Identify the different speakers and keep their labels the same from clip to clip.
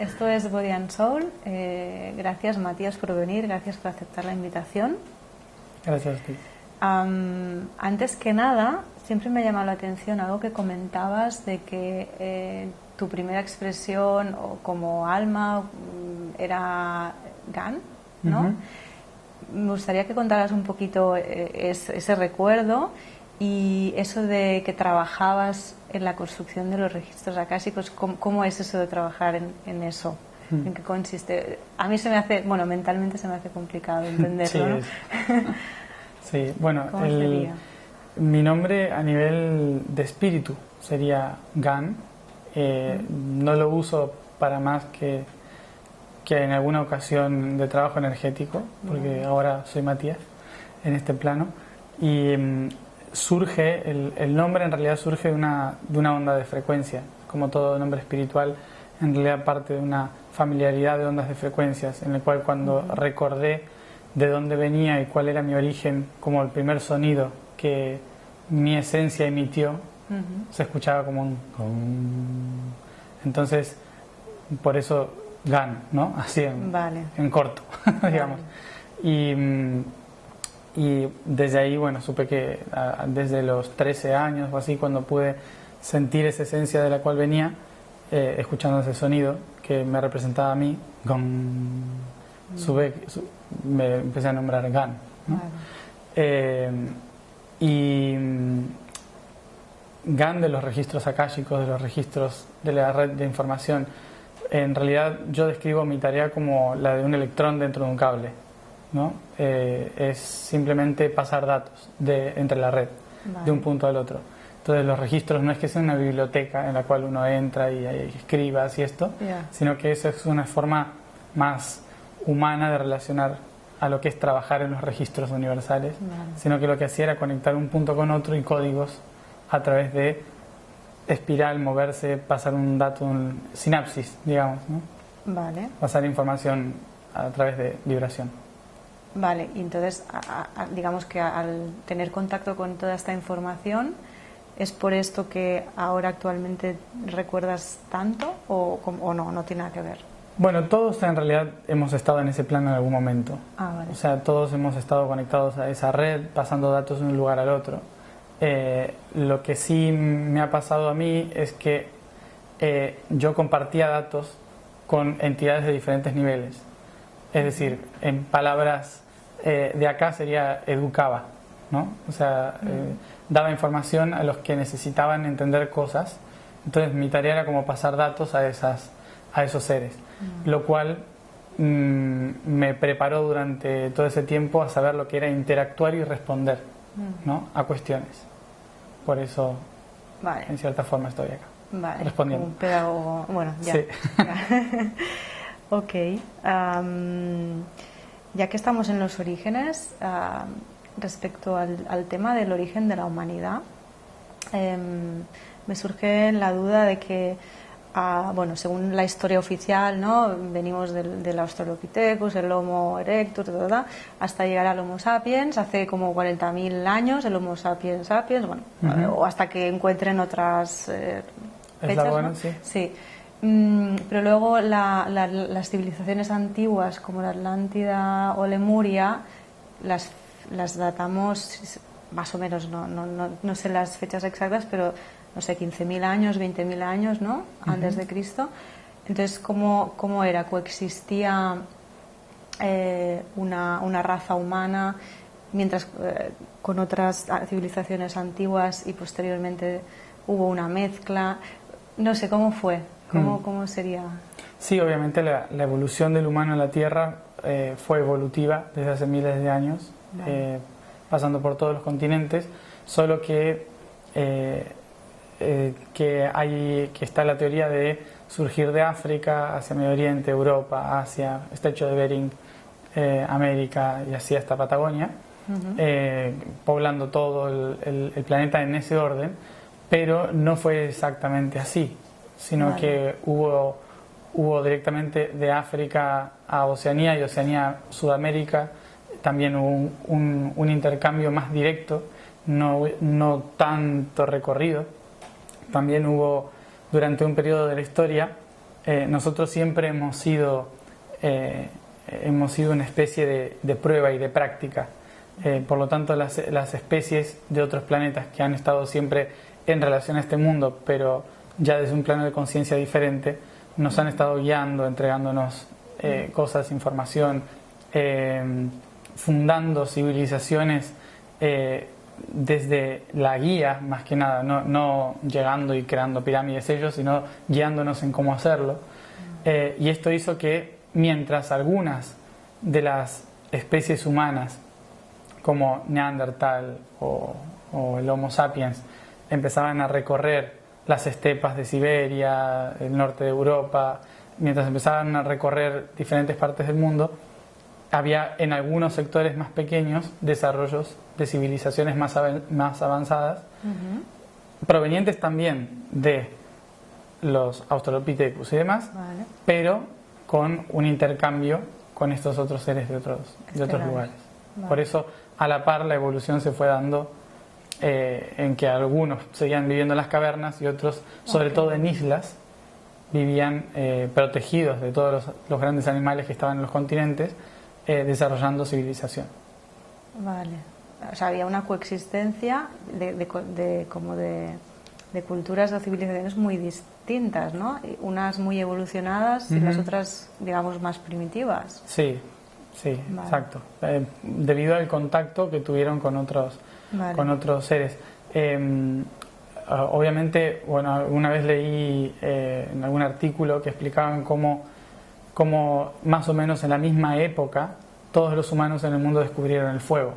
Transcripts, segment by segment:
Speaker 1: esto es Body and Soul. Gracias, Matías, por venir, gracias por aceptar la invitación.
Speaker 2: Gracias a ti.
Speaker 1: Antes que nada, siempre me ha llamado la atención algo que comentabas de que tu primera expresión como alma era Gan, ¿no? Me gustaría que contaras un poquito ese recuerdo y eso de que trabajabas en la construcción de los registros akáshicos. ¿Cómo es eso de trabajar en eso? ¿En qué consiste? A mí se me hace, bueno, mentalmente se me hace complicado entenderlo,
Speaker 2: Sí,
Speaker 1: ¿no?
Speaker 2: Sí, bueno,
Speaker 1: ¿Cómo sería?
Speaker 2: mi nombre a nivel de espíritu sería Gan. No lo uso para más que en alguna ocasión de trabajo energético, porque ahora soy Matías en este plano. Y surge, el nombre en realidad surge de una onda de frecuencia. Como todo nombre espiritual, en realidad parte de una familiaridad de ondas de frecuencias, en el cual cuando recordé de dónde venía y cuál era mi origen, como el primer sonido que mi esencia emitió, se escuchaba como un gong. Entonces, por eso Gan, ¿no? Así en corto, digamos. Y desde ahí, bueno, supe que desde los 13 años o así, cuando pude sentir esa esencia de la cual venía, escuchando ese sonido que me representaba a mí, gong, me empecé a nombrar Gan, ¿no? Gan de los registros akáshicos, de los registros de la red de información. En realidad yo describo mi tarea como la de un electrón dentro de un cable, ¿no? Es simplemente pasar datos entre la red, de un punto al otro. Entonces los registros no es que sea una biblioteca en la cual uno entra y escriba y esto, sino que eso es una forma más humana de relacionar a lo que es trabajar en los registros universales, sino que lo que hacía era conectar un punto con otro y códigos a través de espiral, moverse, pasar un dato, un sinapsis, digamos, ¿no?
Speaker 1: Vale.
Speaker 2: Pasar información a través de vibración.
Speaker 1: Vale, y entonces digamos que al tener contacto con toda esta información, ¿es por esto que ahora actualmente recuerdas tanto o no tiene nada que ver?
Speaker 2: Bueno, todos en realidad hemos estado en ese plano en algún momento.
Speaker 1: Vale.
Speaker 2: O sea, todos hemos estado conectados a esa red, pasando datos de un lugar al otro. Lo que sí me ha pasado a mí es que yo compartía datos con entidades de diferentes niveles. Es decir, en palabras de acá sería educaba, ¿no? O sea, daba información a los que necesitaban entender cosas. Entonces mi tarea era como pasar datos a esos seres, lo cual me preparó durante todo ese tiempo a saber lo que era interactuar y responder, ¿no? A cuestiones. Por eso, en cierta forma, estoy acá, respondiendo.
Speaker 1: Como un pedagogo, bueno, ya.
Speaker 2: Sí.
Speaker 1: Ok. Ya que estamos en los orígenes, respecto al tema del origen de la humanidad, me surge la duda de que, bueno, según la historia oficial, ¿no? Venimos del Australopithecus, el Homo erectus, hasta llegar al Homo sapiens, hace como 40.000 años, el Homo sapiens sapiens, bueno, o hasta que encuentren otras fechas,
Speaker 2: bueno,
Speaker 1: ¿no?
Speaker 2: Sí.
Speaker 1: Sí. Pero luego las civilizaciones antiguas como la Atlántida o Lemuria las datamos más o menos, no sé las fechas exactas, pero no sé, 15.000 años, 20.000 años, ¿no? Antes de Cristo. Entonces, ¿cómo era? ¿Coexistía una raza humana mientras con otras civilizaciones antiguas y posteriormente hubo una mezcla? No sé, ¿cómo fue? ¿Cómo sería?
Speaker 2: Sí, obviamente la evolución del humano en la Tierra fue evolutiva desde hace miles de años, pasando por todos los continentes, solo que está la teoría de surgir de África hacia Medio Oriente, Europa, Asia, Estrecho de Bering, América y así hasta Patagonia, poblando todo el planeta en ese orden, pero no fue exactamente así, sino que hubo directamente de África a Oceanía y Oceanía a Sudamérica, también hubo un intercambio más directo, no tanto recorrido. También hubo durante un periodo de la historia nosotros siempre hemos sido una especie de prueba y de práctica. Por lo tanto, las especies de otros planetas que han estado siempre en relación a este mundo, pero ya desde un plano de conciencia diferente, nos han estado guiando, entregándonos cosas, información, fundando civilizaciones desde la guía, más que nada, no llegando y creando pirámides ellos, sino guiándonos en cómo hacerlo. Y esto hizo que mientras algunas de las especies humanas, como Neandertal o el Homo sapiens, empezaban a recorrer las estepas de Siberia, el norte de Europa, mientras empezaban a recorrer diferentes partes del mundo, había en algunos sectores más pequeños desarrollos de civilizaciones más avanzadas, provenientes también de los Australopithecus y demás, pero con un intercambio con estos otros seres de otros lugares. Por eso, a la par, la evolución se fue dando en que algunos seguían viviendo en las cavernas y otros, sobre todo en islas, vivían protegidos de todos los grandes animales que estaban en los continentes, desarrollando civilización.
Speaker 1: Vale. O sea, había una coexistencia de culturas o civilizaciones muy distintas, ¿no? Unas muy evolucionadas y las otras, digamos, más primitivas.
Speaker 2: Sí, vale. Exacto. Debido al contacto que tuvieron con otros seres. Obviamente, bueno, alguna vez leí en algún artículo que explicaban cómo más o menos en la misma época todos los humanos en el mundo descubrieron el fuego,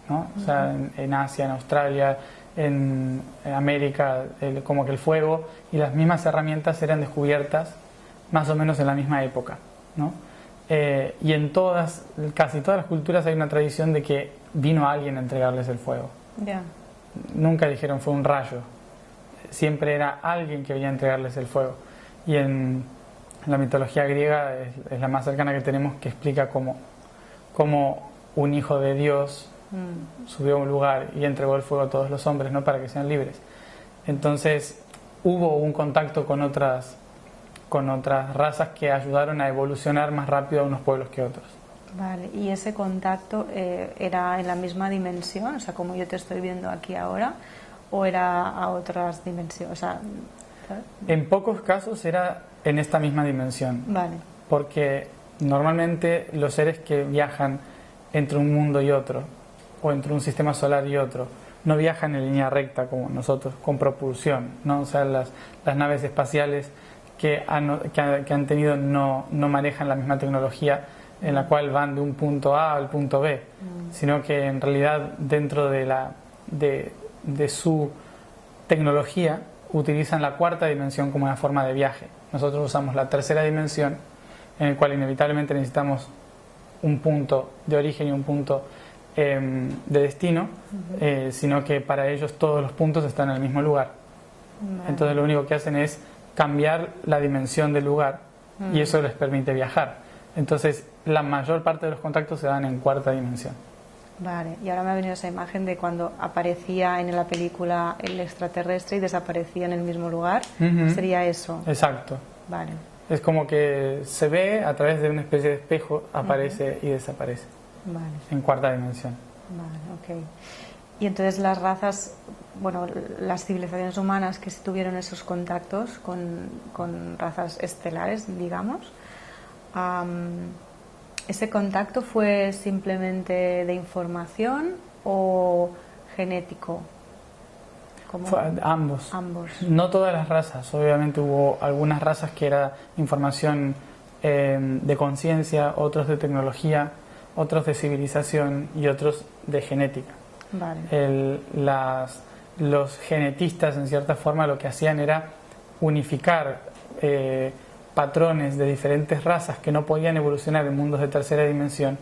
Speaker 2: ¿no? O sea, en Asia, en Australia, en América, como que el fuego y las mismas herramientas eran descubiertas más o menos en la misma época, ¿no? Y en casi todas las culturas hay una tradición de que vino alguien a entregarles el fuego. Nunca dijeron fue un rayo, siempre era alguien que venía a entregarles el fuego. Y en la mitología griega es la más cercana que tenemos, que explica cómo un hijo de Dios subió a un lugar y entregó el fuego a todos los hombres, ¿no? Para que sean libres. Entonces hubo un contacto con otras razas que ayudaron a evolucionar más rápido a unos pueblos que otros.
Speaker 1: Vale, ¿y ese contacto era en la misma dimensión, o sea, como yo te estoy viendo aquí ahora, o era a otras dimensiones? O sea, ¿sabes?
Speaker 2: En pocos casos era en esta misma dimensión.
Speaker 1: Vale.
Speaker 2: Porque normalmente los seres que viajan entre un mundo y otro, o entre un sistema solar y otro, no viajan en línea recta como nosotros, con propulsión, ¿no? O sea, las naves espaciales que han tenido no manejan la misma tecnología en la cual van de un punto A al punto B, sino que en realidad dentro de su tecnología utilizan la cuarta dimensión como una forma de viaje. Nosotros usamos la tercera dimensión, en el cual inevitablemente necesitamos un punto de origen y un punto de destino, sino que para ellos todos los puntos están en el mismo lugar. Entonces lo único que hacen es cambiar la dimensión del lugar y eso les permite viajar. Entonces la mayor parte de los contactos se dan en cuarta dimensión.
Speaker 1: Vale, y ahora me ha venido esa imagen de cuando aparecía en la película el extraterrestre y desaparecía en el mismo lugar. ¿Sería eso?
Speaker 2: Exacto.
Speaker 1: Vale.
Speaker 2: Es como que se ve a través de una especie de espejo, aparece y desaparece.
Speaker 1: Vale.
Speaker 2: En cuarta dimensión.
Speaker 1: Vale, ok. Y entonces las razas, bueno, las civilizaciones humanas que tuvieron esos contactos con razas estelares, digamos, ¿ese contacto fue simplemente de información o genético?
Speaker 2: Ambos.
Speaker 1: Ambos.
Speaker 2: No todas las razas, obviamente hubo algunas razas que era información de conciencia, otros de tecnología, otros de civilización y otros de genética.
Speaker 1: Vale.
Speaker 2: Los genetistas en cierta forma lo que hacían era unificar patrones de diferentes razas que no podían evolucionar en mundos de tercera dimensión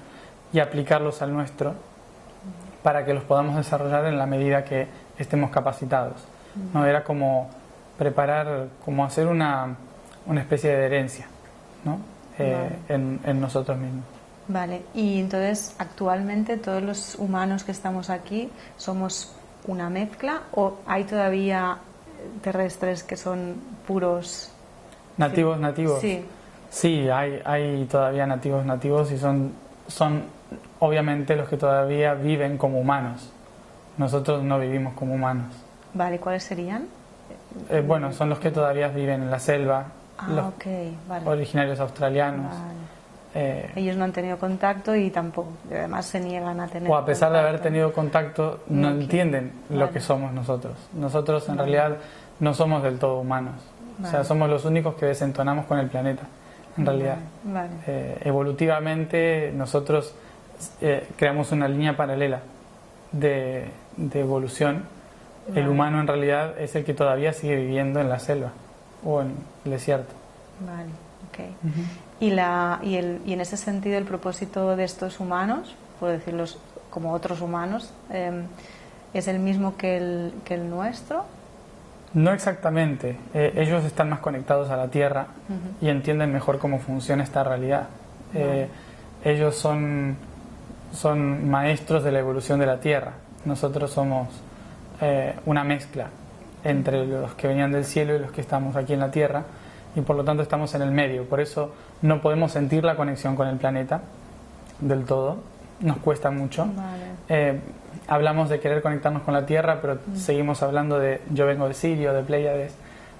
Speaker 2: y aplicarlos al nuestro para que los podamos desarrollar en la medida que estemos capacitados. ¿No? Era como preparar, como hacer una especie de herencia, ¿no? En nosotros mismos.
Speaker 1: Vale, y entonces actualmente todos los humanos que estamos aquí somos una mezcla, ¿o hay todavía terrestres que son puros
Speaker 2: Nativos.
Speaker 1: Sí.
Speaker 2: Sí, hay todavía nativos y son obviamente los que todavía viven como humanos. Nosotros no vivimos como humanos.
Speaker 1: Vale, ¿cuáles serían?
Speaker 2: Bueno, son los que todavía viven en la selva, los
Speaker 1: vale.
Speaker 2: originarios australianos.
Speaker 1: Vale. Ellos no han tenido contacto y tampoco, además se niegan a tener
Speaker 2: o a pesar
Speaker 1: contacto.
Speaker 2: de haber tenido contacto, no entienden lo que somos nosotros. Nosotros en realidad no somos del todo humanos. O sea, somos los únicos que desentonamos con el planeta, en realidad. Evolutivamente nosotros creamos una línea paralela de evolución. El humano en realidad es el que todavía sigue viviendo en la selva o en el desierto.
Speaker 1: Vale, ok. Y en ese sentido el propósito de estos humanos, por decirlos como otros humanos, ¿es el mismo que el nuestro?
Speaker 2: No exactamente. Ellos están más conectados a la Tierra y entienden mejor cómo funciona esta realidad. Ellos son maestros de la evolución de la Tierra. Nosotros somos una mezcla entre los que venían del cielo y los que estamos aquí en la Tierra, y por lo tanto estamos en el medio. Por eso no podemos sentir la conexión con el planeta del todo. Nos cuesta mucho. Hablamos de querer conectarnos con la Tierra, pero seguimos hablando de yo vengo de Sirio, de Pléyades,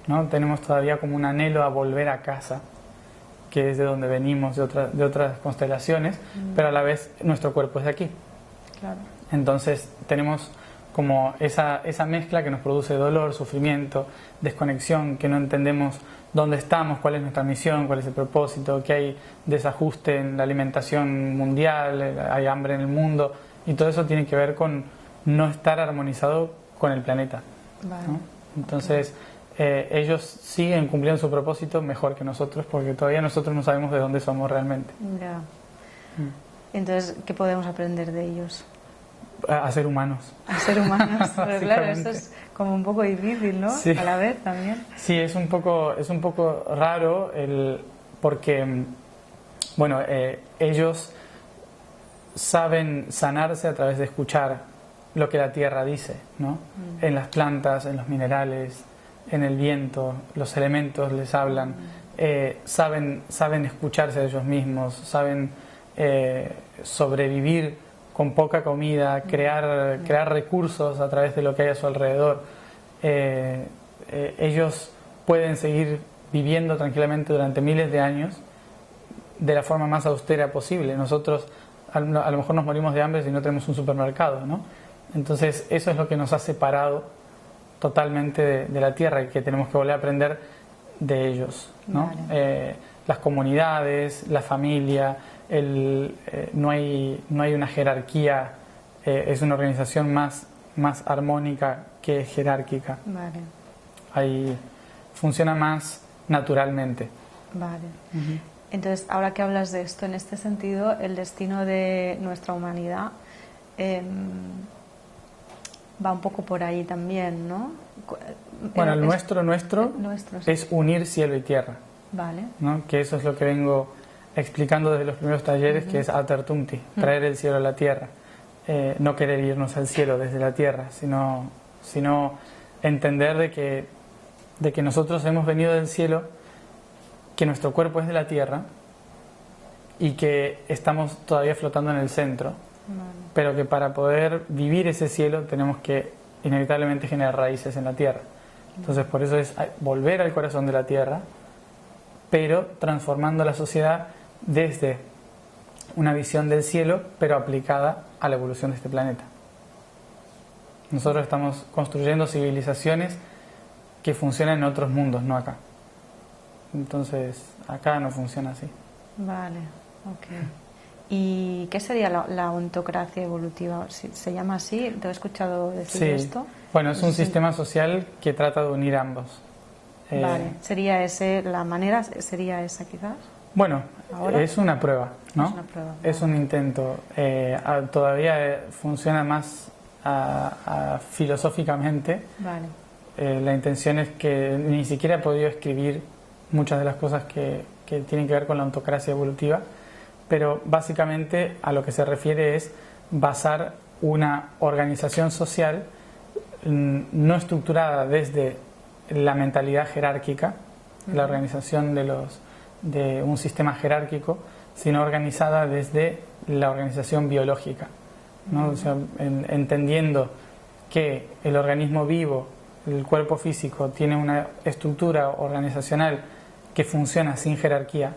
Speaker 2: ¿no? Tenemos todavía como un anhelo a volver a casa, que es de donde venimos, de otras constelaciones, pero a la vez nuestro cuerpo es de aquí.
Speaker 1: Claro.
Speaker 2: Entonces tenemos como esa mezcla que nos produce dolor, sufrimiento, desconexión, que no entendemos dónde estamos, cuál es nuestra misión, cuál es el propósito, que hay desajuste en la alimentación mundial, hay hambre en el mundo, y todo eso tiene que ver con no estar armonizado con el planeta. ¿No? Entonces ellos siguen cumpliendo su propósito mejor que nosotros, porque todavía nosotros no sabemos de dónde somos realmente.
Speaker 1: Ya. Entonces, ¿qué podemos aprender de ellos?
Speaker 2: A ser humanos.
Speaker 1: A ser humanos, pero claro, esto es como un poco difícil, ¿no?
Speaker 2: Sí.
Speaker 1: A la vez también.
Speaker 2: Sí, es un poco raro porque, bueno, ellos saben sanarse a través de escuchar lo que la tierra dice, ¿no? En las plantas, en los minerales, en el viento, los elementos les hablan, saben escucharse a ellos mismos, saben sobrevivir con poca comida, crear recursos a través de lo que hay a su alrededor. Ellos pueden seguir viviendo tranquilamente durante miles de años de la forma más austera posible. Nosotros a lo mejor nos morimos de hambre si no tenemos un supermercado, ¿no? Entonces eso es lo que nos ha separado totalmente de la tierra, y que tenemos que volver a aprender de ellos, ¿no? Las comunidades, la familia, no hay una jerarquía, es una organización más armónica que jerárquica. Ahí funciona más naturalmente.
Speaker 1: Entonces, ahora que hablas de esto, en este sentido, el destino de nuestra humanidad va un poco por ahí también, ¿no?
Speaker 2: Bueno, el nuestro
Speaker 1: sí.
Speaker 2: es unir cielo y tierra, ¿no? Que eso es lo que vengo explicando desde los primeros talleres, que es Atertumti, traer el cielo a la tierra. No querer irnos al cielo desde la tierra, sino entender de que nosotros hemos venido del cielo, que nuestro cuerpo es de la tierra y que estamos todavía flotando en el centro, pero que para poder vivir ese cielo tenemos que inevitablemente generar raíces en la tierra. Entonces por eso es volver al corazón de la tierra, pero transformando la sociedad desde una visión del cielo, pero aplicada a la evolución de este planeta. Nosotros estamos construyendo civilizaciones que funcionan en otros mundos, no acá. Entonces, acá no funciona así.
Speaker 1: ¿Y qué sería la ontocracia evolutiva? ¿Se llama así? ¿Te he escuchado decir esto?
Speaker 2: Bueno, es un sistema social que trata de unir ambos.
Speaker 1: ¿Sería la manera sería esa quizás?
Speaker 2: Bueno,
Speaker 1: ¿ahora?
Speaker 2: Es una prueba, ¿no?
Speaker 1: Es una prueba.
Speaker 2: Es un intento. Todavía funciona más filosóficamente. La intención es que ni siquiera he podido escribir muchas de las cosas que tienen que ver con la ontocracia evolutiva, pero básicamente a lo que se refiere es basar una organización social no estructurada desde la mentalidad jerárquica, la organización de un sistema jerárquico, sino organizada desde la organización biológica, ¿no? O sea, entendiendo que el organismo vivo, el cuerpo físico, tiene una estructura organizacional que funciona sin jerarquía,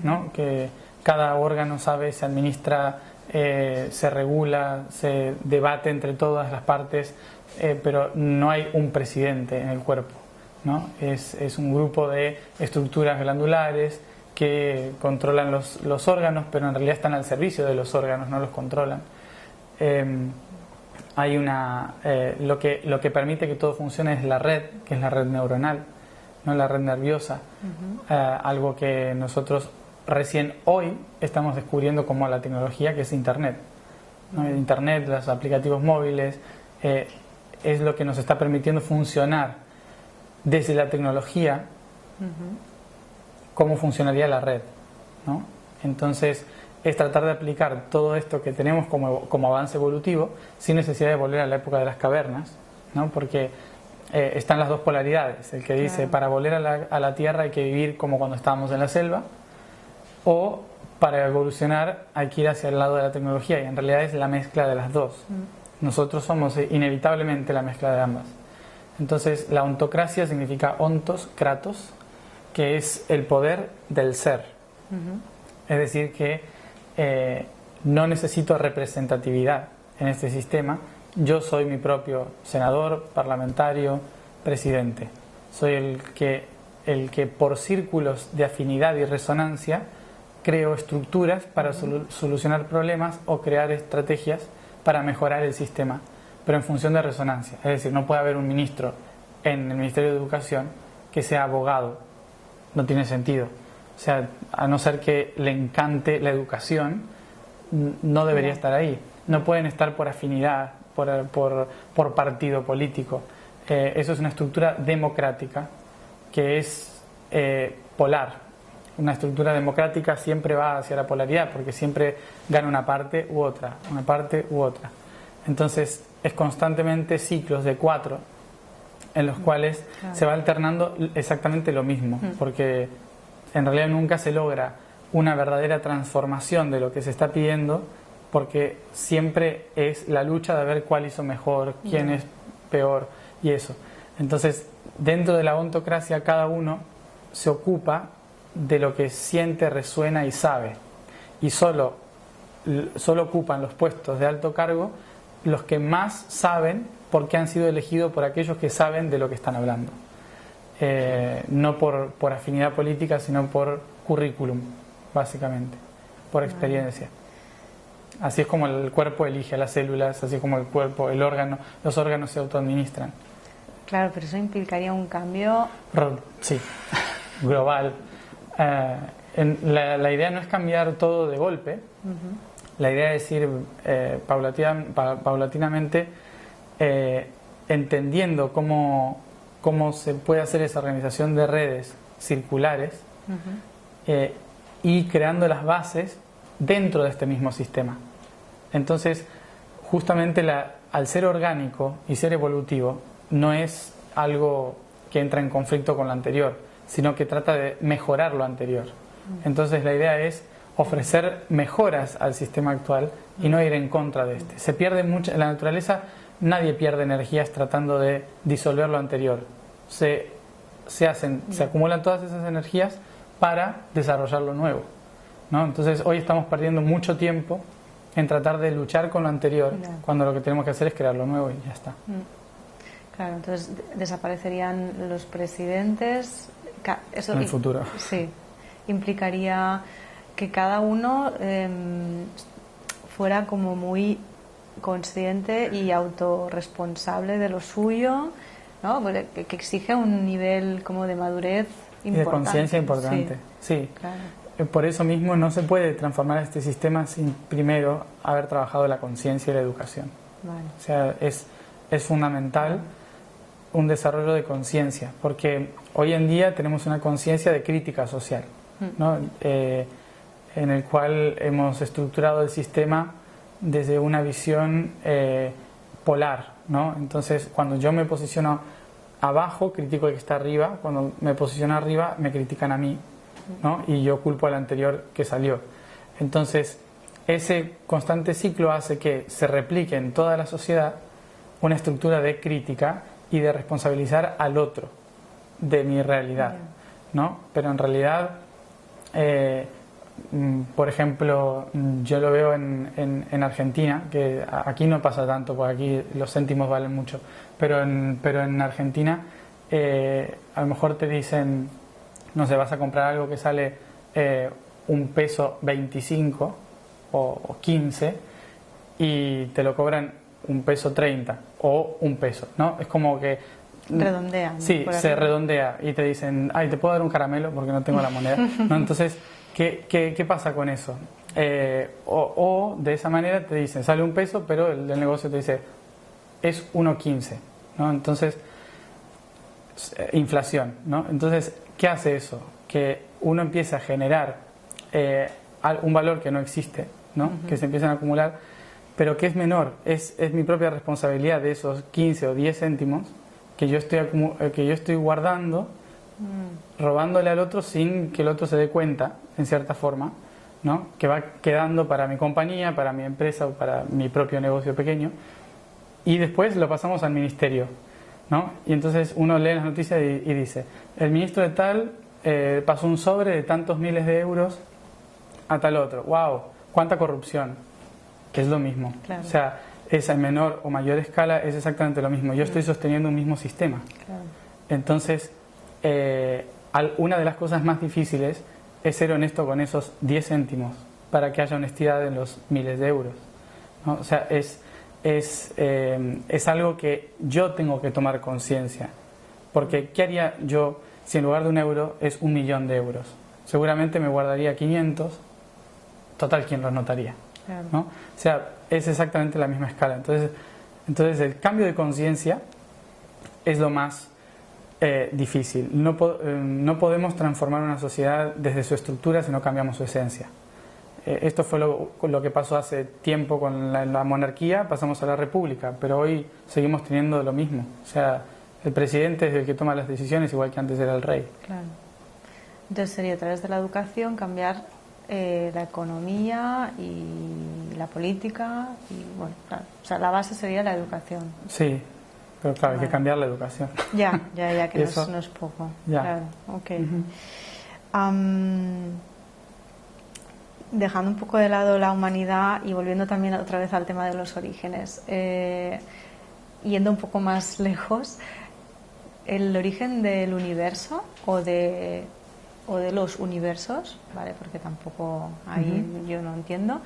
Speaker 2: ¿no? Que cada órgano sabe, se administra, se regula, se debate entre todas las partes, pero no hay un presidente en el cuerpo, ¿no? Es un grupo de estructuras glandulares que controlan los órganos, pero en realidad están al servicio de los órganos, no los controlan. Hay lo que permite que todo funcione es la red, que es la red neuronal, no la red nerviosa, algo que nosotros recién hoy estamos descubriendo como la tecnología, que es Internet, ¿no? Internet, los aplicativos móviles, es lo que nos está permitiendo funcionar desde la tecnología, cómo funcionaría la red, ¿no? Entonces es tratar de aplicar todo esto que tenemos como avance evolutivo sin necesidad de volver a la época de las cavernas, ¿no? Porque están las dos polaridades, el que dice para volver a la Tierra hay que vivir como cuando estábamos en la selva, o para evolucionar hay que ir hacia el lado de la tecnología, y en realidad es la mezcla de las dos. Nosotros somos inevitablemente la mezcla de ambas. Entonces la ontocracia significa ontos, kratos, que es el poder del ser. Es decir, que no necesito representatividad en este sistema. Yo soy mi propio senador, parlamentario, presidente. Soy el que por círculos de afinidad y resonancia creo estructuras para solucionar problemas o crear estrategias para mejorar el sistema, pero en función de resonancia. Es decir, no puede haber un ministro en el Ministerio de Educación que sea abogado. No tiene sentido. O sea, a no ser que le encante la educación, no debería estar ahí. No pueden estar por afinidad, por partido político. Eso es una estructura democrática que es polar. Una estructura democrática siempre va hacia la polaridad porque siempre gana una parte u otra, una parte u otra. Entonces es constantemente ciclos de 4 en los cuales se va alternando exactamente lo mismo, porque en realidad nunca se logra una verdadera transformación de lo que se está pidiendo, porque siempre es la lucha de ver cuál hizo mejor, quién es peor y eso. Entonces, dentro de la ontocracia cada uno se ocupa de lo que siente, resuena y sabe, y solo ocupan los puestos de alto cargo los que más saben, porque han sido elegidos por aquellos que saben de lo que están hablando. No por afinidad política, sino por currículum, básicamente, por experiencia. Así es como el cuerpo elige a las células, así es como los órganos se autoadministran.
Speaker 1: Claro, pero eso implicaría un cambio...
Speaker 2: Sí, global. La idea no es cambiar todo de golpe. La idea es ir paulatinamente entendiendo cómo se puede hacer esa organización de redes circulares y creando las bases dentro de este mismo sistema. Entonces, justamente al ser orgánico y ser evolutivo, no es algo que entra en conflicto con lo anterior, sino que trata de mejorar lo anterior. Entonces la idea es ofrecer mejoras al sistema actual y no ir en contra de este. Se pierde mucho en la naturaleza, nadie pierde energías tratando de disolver lo anterior. Se acumulan todas esas energías para desarrollar lo nuevo, ¿no? Entonces hoy estamos perdiendo mucho tiempo en tratar de luchar con lo anterior, cuando lo que tenemos que hacer es crear lo nuevo y ya está.
Speaker 1: Claro, entonces desaparecerían los presidentes. Eso
Speaker 2: en el futuro.
Speaker 1: Sí, implicaría que cada uno fuera como muy consciente y autorresponsable de lo suyo, ¿no? Que exige un nivel como de madurez importante. Y
Speaker 2: de conciencia importante, sí. Claro. Por eso mismo no se puede transformar este sistema sin primero haber trabajado la conciencia y la educación. Vale. O sea, es fundamental un desarrollo de conciencia, porque hoy en día tenemos una conciencia de crítica social, ¿no? En el cual hemos estructurado el sistema desde una visión polar, ¿no? Entonces, cuando yo me posiciono abajo critico al que está arriba, cuando me posiciono arriba me critican a mí, ¿no? Y yo culpo al anterior que salió. Entonces, ese constante ciclo hace que se replique en toda la sociedad una estructura de crítica y de responsabilizar al otro de mi realidad, ¿no? Pero en realidad, por ejemplo, yo lo veo en Argentina, que aquí no pasa tanto, porque aquí los céntimos valen mucho, pero en Argentina a lo mejor te dicen, no sé, vas a comprar algo que sale un peso 25 o 15 y te lo cobran un peso 30 o un peso, ¿no? Es como que
Speaker 1: redondean.
Speaker 2: Sí, se redondea y te dicen, ay, ¿te puedo dar un caramelo? Porque no tengo la moneda, ¿no? Entonces, ¿qué pasa con eso? O de esa manera te dicen, sale un peso, pero el del negocio te dice, es 1,15, ¿no? Entonces, inflación, ¿no? Entonces, ¿qué hace eso? Que uno empieza a generar un valor que no existe, ¿no? Que se empiezan a acumular, pero que es menor, es mi propia responsabilidad de esos 15 o 10 céntimos que yo estoy guardando, robándole al otro sin que el otro se dé cuenta, en cierta forma, ¿no? Que va quedando para mi compañía, para mi empresa o para mi propio negocio pequeño, y después lo pasamos al ministerio, ¿no? Y entonces uno lee las noticias y dice, el ministro de tal pasó un sobre de tantos miles de euros a tal otro. ¡Wow! ¡Cuánta corrupción! Que es lo mismo.
Speaker 1: Claro.
Speaker 2: O sea, esa en menor o mayor escala es exactamente lo mismo. Yo estoy sosteniendo un mismo sistema.
Speaker 1: Claro.
Speaker 2: Entonces, una de las cosas más difíciles es ser honesto con esos 10 céntimos para que haya honestidad en los miles de euros, ¿no? O sea, es algo que yo tengo que tomar conciencia. Porque, ¿qué haría yo si en lugar de 1 euro es 1.000.000 de euros? Seguramente me guardaría 500. Total, ¿quién los notaría?
Speaker 1: Claro.
Speaker 2: ¿No? O sea, es exactamente la misma escala. Entonces el cambio de conciencia es lo más difícil. No podemos transformar una sociedad desde su estructura si no cambiamos su esencia. Esto fue lo que pasó hace tiempo con la monarquía, pasamos a la república, pero hoy seguimos teniendo lo mismo. O sea, el presidente es el que toma las decisiones igual que antes era el rey.
Speaker 1: Claro. Entonces sería a través de la educación cambiar la economía y la política y bueno, claro, o sea, la base sería la educación.
Speaker 2: Sí, pero claro, hay que cambiar la educación.
Speaker 1: Ya, que
Speaker 2: Eso,
Speaker 1: no es poco.
Speaker 2: Ya.
Speaker 1: Claro, ok. Dejando un poco de lado la humanidad y volviendo también otra vez al tema de los orígenes, yendo un poco más lejos, el origen del universo o de los universos, ¿vale? Porque tampoco ahí yo no entiendo.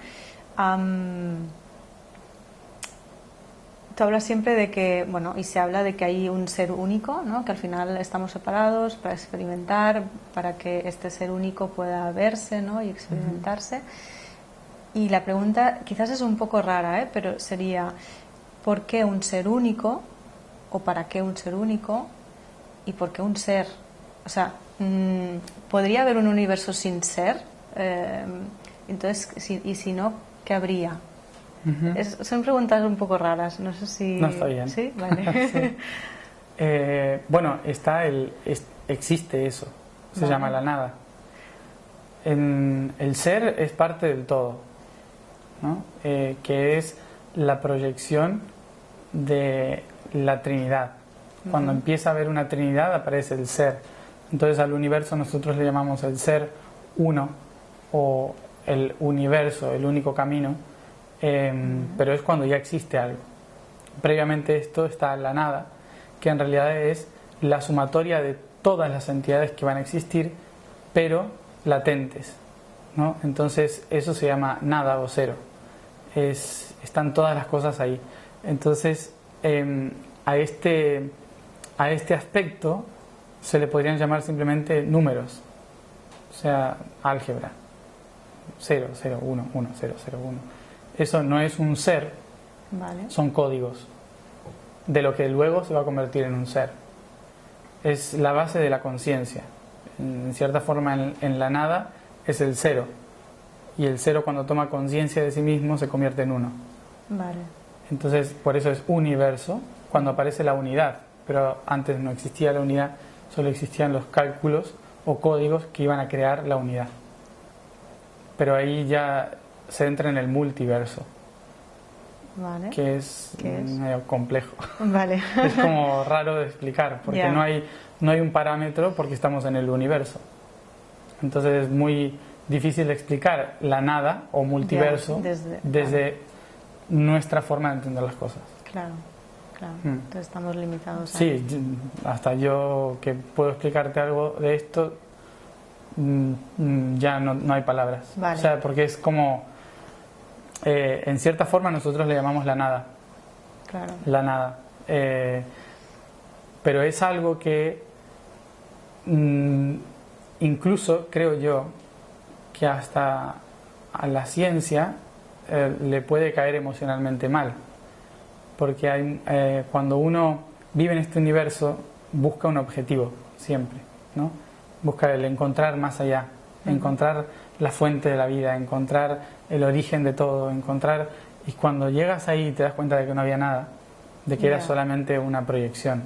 Speaker 1: Tú hablas siempre de que, bueno, y se habla de que hay un ser único, ¿no? Que al final estamos separados para experimentar, para que este ser único pueda verse, ¿no? Y experimentarse. Y la pregunta quizás es un poco rara, pero sería, ¿por qué un ser único? ¿O para qué un ser único? ¿Y por qué un ser? O sea, ¿podría haber un universo sin ser? Entonces, y si no, ¿qué habría? Son preguntas un poco raras, no sé si...
Speaker 2: No, está bien.
Speaker 1: ¿Sí? Vale.
Speaker 2: Sí. Bueno, existe eso, se llama la nada. El ser es parte del todo, ¿no? Que es la proyección de la Trinidad. Cuando empieza a haber una Trinidad aparece el ser. Entonces al universo nosotros le llamamos el ser uno o el universo, el único camino, pero es cuando ya existe algo. Previamente esto está la nada, que en realidad es la sumatoria de todas las entidades que van a existir, pero latentes, ¿no? Entonces eso se llama nada o cero. Están todas las cosas ahí. Entonces a este aspecto se le podrían llamar simplemente números, o sea, álgebra. 0, 0, 1, 1, 0, 0, 1. Eso no es un ser,
Speaker 1: Vale.
Speaker 2: Son códigos de lo que luego se va a convertir en un ser. Es la base de la conciencia. En cierta forma, en la nada es el cero, y el cero, cuando toma conciencia de sí mismo, se convierte en uno.
Speaker 1: Vale.
Speaker 2: Entonces, por eso es universo, cuando aparece la unidad. pero antes no existía la unidad, solo existían los cálculos o códigos que iban a crear la unidad. Pero ahí ya se entra en el multiverso,
Speaker 1: Vale.
Speaker 2: que es
Speaker 1: ¿Qué es?
Speaker 2: medio complejo.
Speaker 1: Vale.
Speaker 2: Es como raro de explicar, porque
Speaker 1: Ya.
Speaker 2: no hay un parámetro porque estamos en el universo. Entonces es muy difícil de explicar la nada o multiverso
Speaker 1: Ya,
Speaker 2: desde nuestra forma de entender las cosas.
Speaker 1: Claro, claro.
Speaker 2: Mm.
Speaker 1: Entonces estamos limitados
Speaker 2: Sí, hasta yo que puedo explicarte algo de esto, ya no hay palabras.
Speaker 1: Vale.
Speaker 2: O sea, porque es como, en cierta forma nosotros le llamamos la nada.
Speaker 1: Claro.
Speaker 2: La nada. Pero es algo que incluso creo yo que hasta a la ciencia le puede caer emocionalmente mal. Porque cuando uno vive en este universo busca un objetivo siempre, ¿no? Busca el encontrar más allá, encontrar la fuente de la vida, encontrar el origen de todo, y cuando llegas ahí te das cuenta de que no había nada, de que era solamente una proyección.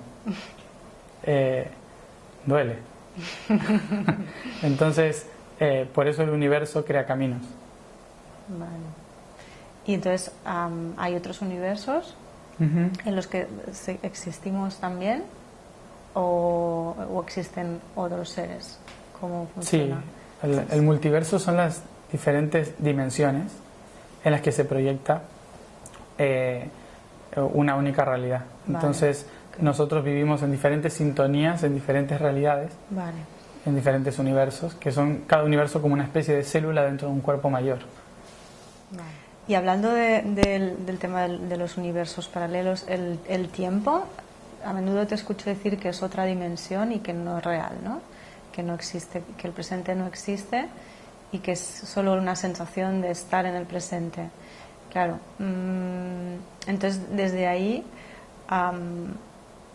Speaker 2: Duele. Entonces, por eso el universo crea caminos.
Speaker 1: Vale. Y entonces, ¿hay otros universos en los que existimos también? ¿O existen otros seres? ¿Cómo funciona?
Speaker 2: Sí, el multiverso son las diferentes dimensiones en las que se proyecta una única realidad.
Speaker 1: Vale.
Speaker 2: Entonces, nosotros vivimos en diferentes sintonías, en diferentes realidades,
Speaker 1: Vale.
Speaker 2: en diferentes universos, que son cada universo como una especie de célula dentro de un cuerpo mayor.
Speaker 1: Vale. Y hablando del tema de los universos paralelos, el tiempo, a menudo te escucho decir que es otra dimensión y que no es real, ¿no? Que no existe, que el presente no existe y que es solo una sensación de estar en el presente. Claro. Entonces, desde ahí,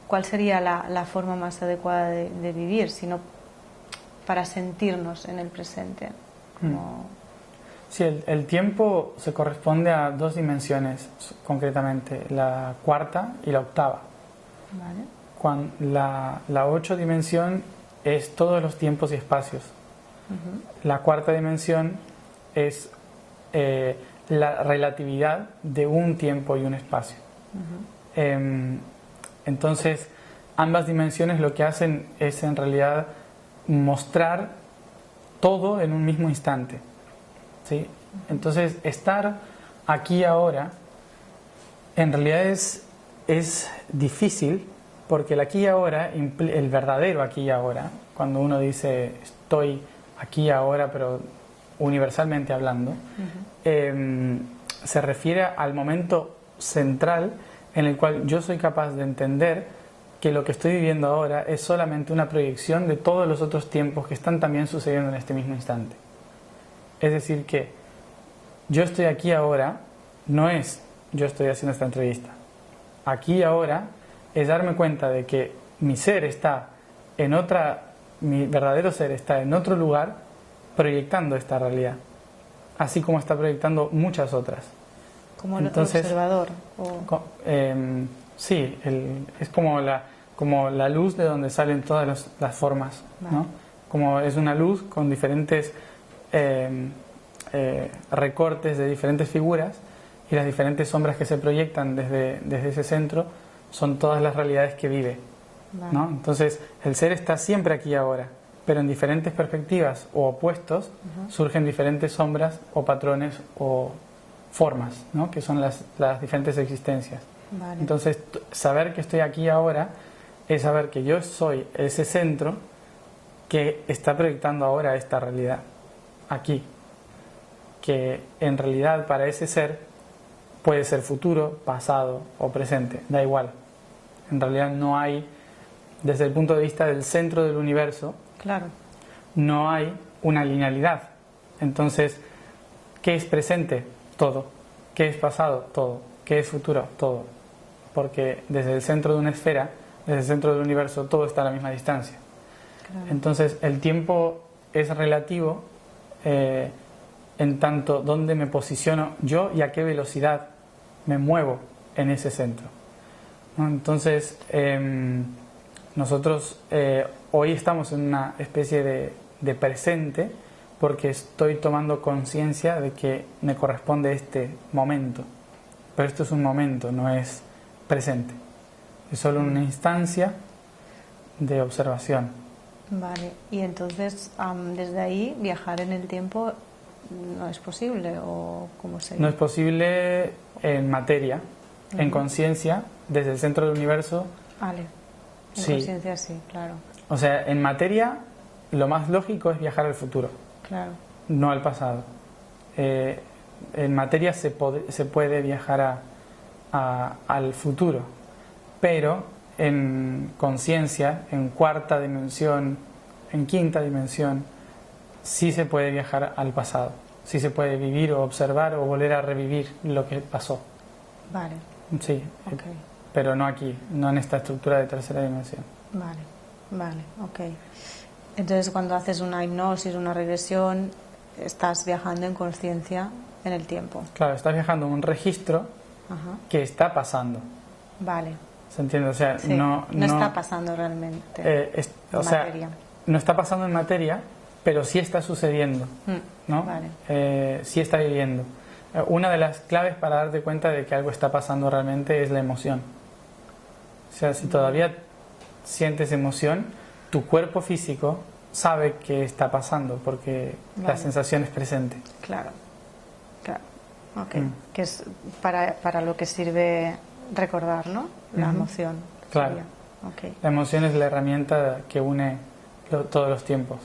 Speaker 1: ¿cuál sería la forma más adecuada de vivir, sino para sentirnos en el presente?
Speaker 2: Sí, el tiempo se corresponde a dos dimensiones, concretamente, la cuarta y la octava.
Speaker 1: Vale.
Speaker 2: La 8 dimensión es todos los tiempos y espacios. La cuarta dimensión es la relatividad de un tiempo y un espacio. Entonces, ambas dimensiones lo que hacen es en realidad mostrar todo en un mismo instante. ¿Sí? Entonces, estar aquí ahora en realidad es difícil, porque el aquí y ahora, el verdadero aquí y ahora, cuando uno dice estoy aquí y ahora, pero universalmente hablando, se refiere al momento central en el cual yo soy capaz de entender que lo que estoy viviendo ahora es solamente una proyección de todos los otros tiempos que están también sucediendo en este mismo instante. Es decir, que yo estoy aquí ahora no es yo estoy haciendo esta entrevista. Aquí y ahora es darme cuenta de que mi ser está en mi verdadero ser está en otro lugar proyectando esta realidad, así como está proyectando muchas otras.
Speaker 1: Como el observador.
Speaker 2: Sí, es como la luz de donde salen todas las formas,
Speaker 1: vale.
Speaker 2: ¿no? Como es una luz con diferentes recortes de diferentes figuras, y las diferentes sombras que se proyectan desde ese centro son todas las realidades que vive,
Speaker 1: vale.
Speaker 2: ¿no? Entonces el ser está siempre aquí y ahora, pero en diferentes perspectivas o opuestos surgen diferentes sombras o patrones o formas, ¿no? Que son las diferentes existencias.
Speaker 1: Vale.
Speaker 2: Entonces saber que estoy aquí ahora es saber que yo soy ese centro que está proyectando ahora esta realidad aquí, que en realidad para ese ser puede ser futuro, pasado o presente, da igual. En realidad no hay, desde el punto de vista del centro del universo,
Speaker 1: claro,
Speaker 2: no hay una linealidad. Entonces, ¿qué es presente? Todo. ¿Qué es pasado? Todo. ¿Qué es futuro? Todo. Porque desde el centro de una esfera, desde el centro del universo, todo está a la misma distancia.
Speaker 1: claro.
Speaker 2: Entonces, el tiempo es relativo en tanto dónde me posiciono yo y a qué velocidad me muevo en ese centro. ¿no? Entonces, nosotros hoy estamos en una especie de presente porque estoy tomando conciencia de que me corresponde este momento. Pero esto es un momento, no es presente. Es solo una instancia de observación.
Speaker 1: Vale, y entonces desde ahí viajar en el tiempo no es posible, ¿o cómo sería?
Speaker 2: No es posible en materia, en conciencia, desde el centro del universo.
Speaker 1: Vale, en
Speaker 2: Sí.
Speaker 1: conciencia sí, claro,
Speaker 2: O sea, en materia lo más lógico es viajar al futuro,
Speaker 1: claro.
Speaker 2: no al pasado. En materia se puede viajar al futuro, pero en conciencia, en cuarta dimensión, en quinta dimensión, sí se puede viajar al pasado, sí se puede vivir o observar o volver a revivir lo que pasó.
Speaker 1: Vale,
Speaker 2: Sí,
Speaker 1: ok,
Speaker 2: pero no aquí, no en esta estructura de tercera dimensión.
Speaker 1: vale, vale, ok. Entonces cuando haces una hipnosis, una regresión, estás viajando en conciencia en el tiempo.
Speaker 2: Claro, estás viajando en un registro
Speaker 1: Ajá,
Speaker 2: que está pasando.
Speaker 1: vale.
Speaker 2: ¿Se entiende? O sea,
Speaker 1: Sí, no está pasando realmente
Speaker 2: o
Speaker 1: en
Speaker 2: sea,
Speaker 1: materia.
Speaker 2: no está pasando en materia, pero sí está sucediendo, ¿no?
Speaker 1: Vale.
Speaker 2: Sí está viviendo. Una de las claves para darte cuenta de que algo está pasando realmente es la emoción. O sea, si todavía sientes emoción, tu cuerpo físico sabe que está pasando porque la
Speaker 1: Vale.
Speaker 2: sensación es presente.
Speaker 1: Claro, claro. Ok, que es para lo que sirve recordar, ¿no? La emoción.
Speaker 2: Claro.
Speaker 1: Sería. Ok.
Speaker 2: La emoción es la herramienta que une todos los tiempos.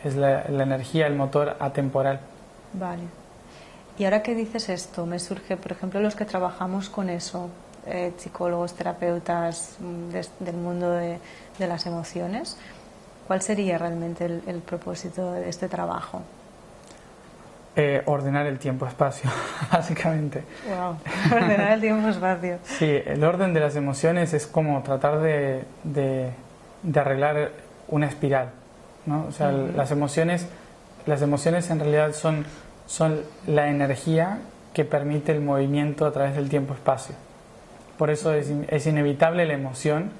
Speaker 2: Es la energía, el motor atemporal.
Speaker 1: Vale. Y ahora que dices esto, me surge, por ejemplo, los que trabajamos con eso, psicólogos, terapeutas del mundo de las emociones, ¿cuál sería realmente el propósito de este trabajo?
Speaker 2: Ordenar el tiempo-espacio, básicamente.
Speaker 1: Wow, ordenar el tiempo-espacio.
Speaker 2: Sí, el orden de las emociones es como tratar de arreglar una espiral, ¿no? O sea, las emociones en realidad son la energía que permite el movimiento a través del tiempo-espacio. Por eso es inevitable la emoción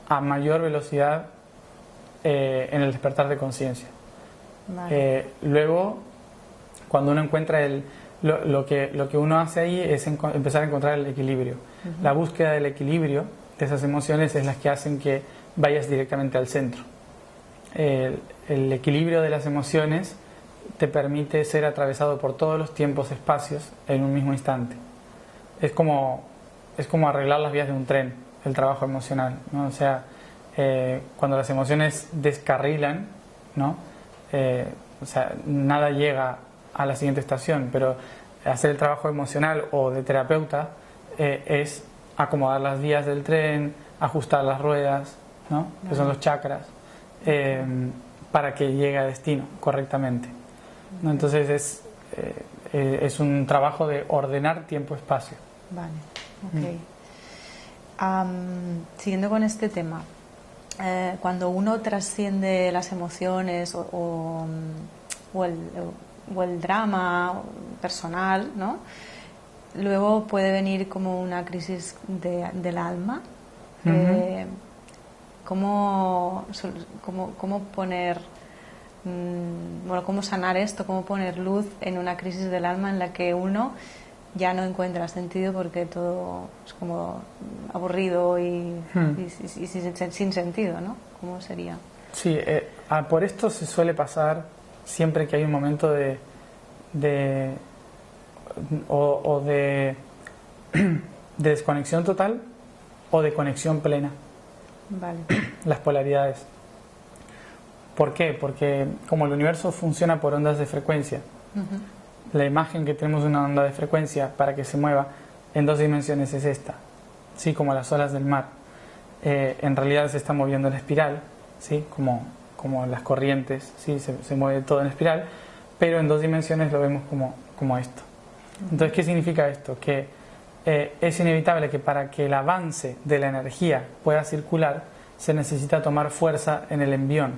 Speaker 2: a mayor velocidad en el despertar de conciencia.
Speaker 1: Vale.
Speaker 2: Luego, cuando uno encuentra lo que uno hace ahí es empezar a encontrar el equilibrio. La búsqueda del equilibrio de esas emociones es las que hacen que vayas directamente al centro. El equilibrio de las emociones te permite ser atravesado por todos los tiempos, espacios en un mismo instante. Es como arreglar las vías de un tren, el trabajo emocional, ¿no? O sea, cuando las emociones descarrilan, ¿no? O sea, nada llega a la siguiente estación, pero hacer el trabajo emocional o de terapeuta es acomodar las vías del tren, ajustar las ruedas, ¿no? Que son los chakras, para que llegue a destino correctamente, ¿no? Entonces es un trabajo de ordenar tiempo-espacio.
Speaker 1: Vale, ok. Siguiendo con este tema, cuando uno trasciende las emociones o el drama personal, ¿no? Luego puede venir como una crisis del alma. ¿Cómo poner, bueno, cómo sanar esto, cómo poner luz en una crisis del alma en la que uno ya no encuentra sentido porque todo es como aburrido y sin sentido, ¿no? ¿Cómo sería?
Speaker 2: Sí, por esto se suele pasar siempre que hay un momento de desconexión total o de conexión plena.
Speaker 1: Vale.
Speaker 2: Las polaridades. ¿Por qué? Porque como el universo funciona por ondas de frecuencia, la imagen que tenemos de una onda de frecuencia para que se mueva en dos dimensiones es esta, ¿sí? Como las olas del mar. En realidad se está moviendo en espiral, ¿sí? Como las corrientes, ¿sí? Se mueve todo en espiral, pero en dos dimensiones lo vemos como esto. Entonces, ¿qué significa esto? Que es inevitable que para que el avance de la energía pueda circular se necesita tomar fuerza en el envión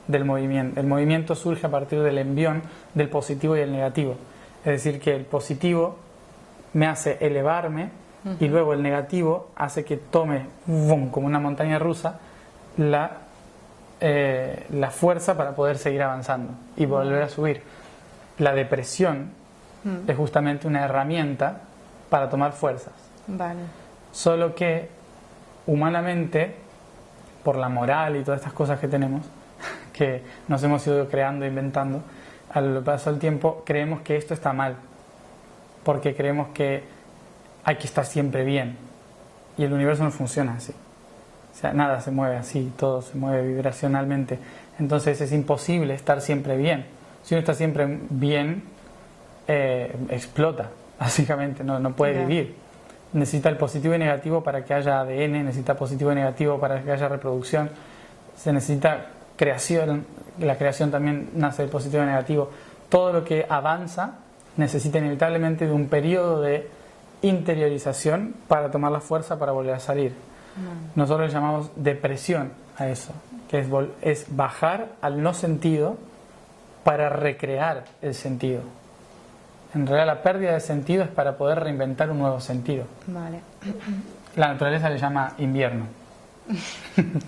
Speaker 2: del movimiento. El movimiento surge a partir del envión del positivo y el negativo. Es decir, que el positivo me hace elevarme y luego el negativo hace que tome, ¡bum!, como una montaña rusa, la fuerza para poder seguir avanzando y volver a subir. La depresión es justamente una herramienta para tomar fuerzas.
Speaker 1: Vale.
Speaker 2: Solo que humanamente, por la moral y todas estas cosas que tenemos, que nos hemos ido creando e inventando, al paso del tiempo creemos que esto está mal, porque creemos que hay que estar siempre bien, y el universo no funciona así. O sea, nada se mueve así, todo se mueve vibracionalmente. Entonces es imposible estar siempre bien. Si uno está siempre bien, explota, básicamente, no puede vivir. Necesita el positivo y negativo para que haya ADN, necesita positivo y negativo para que haya reproducción, se necesita creación, la creación también nace del positivo y negativo. Todo lo que avanza necesita inevitablemente de un periodo de interiorización para tomar la fuerza para volver a salir. Nosotros le llamamos depresión a eso, que es bajar al no sentido para recrear el sentido. En realidad la pérdida de sentido es para poder reinventar un nuevo sentido.
Speaker 1: Vale.
Speaker 2: La naturaleza le llama invierno,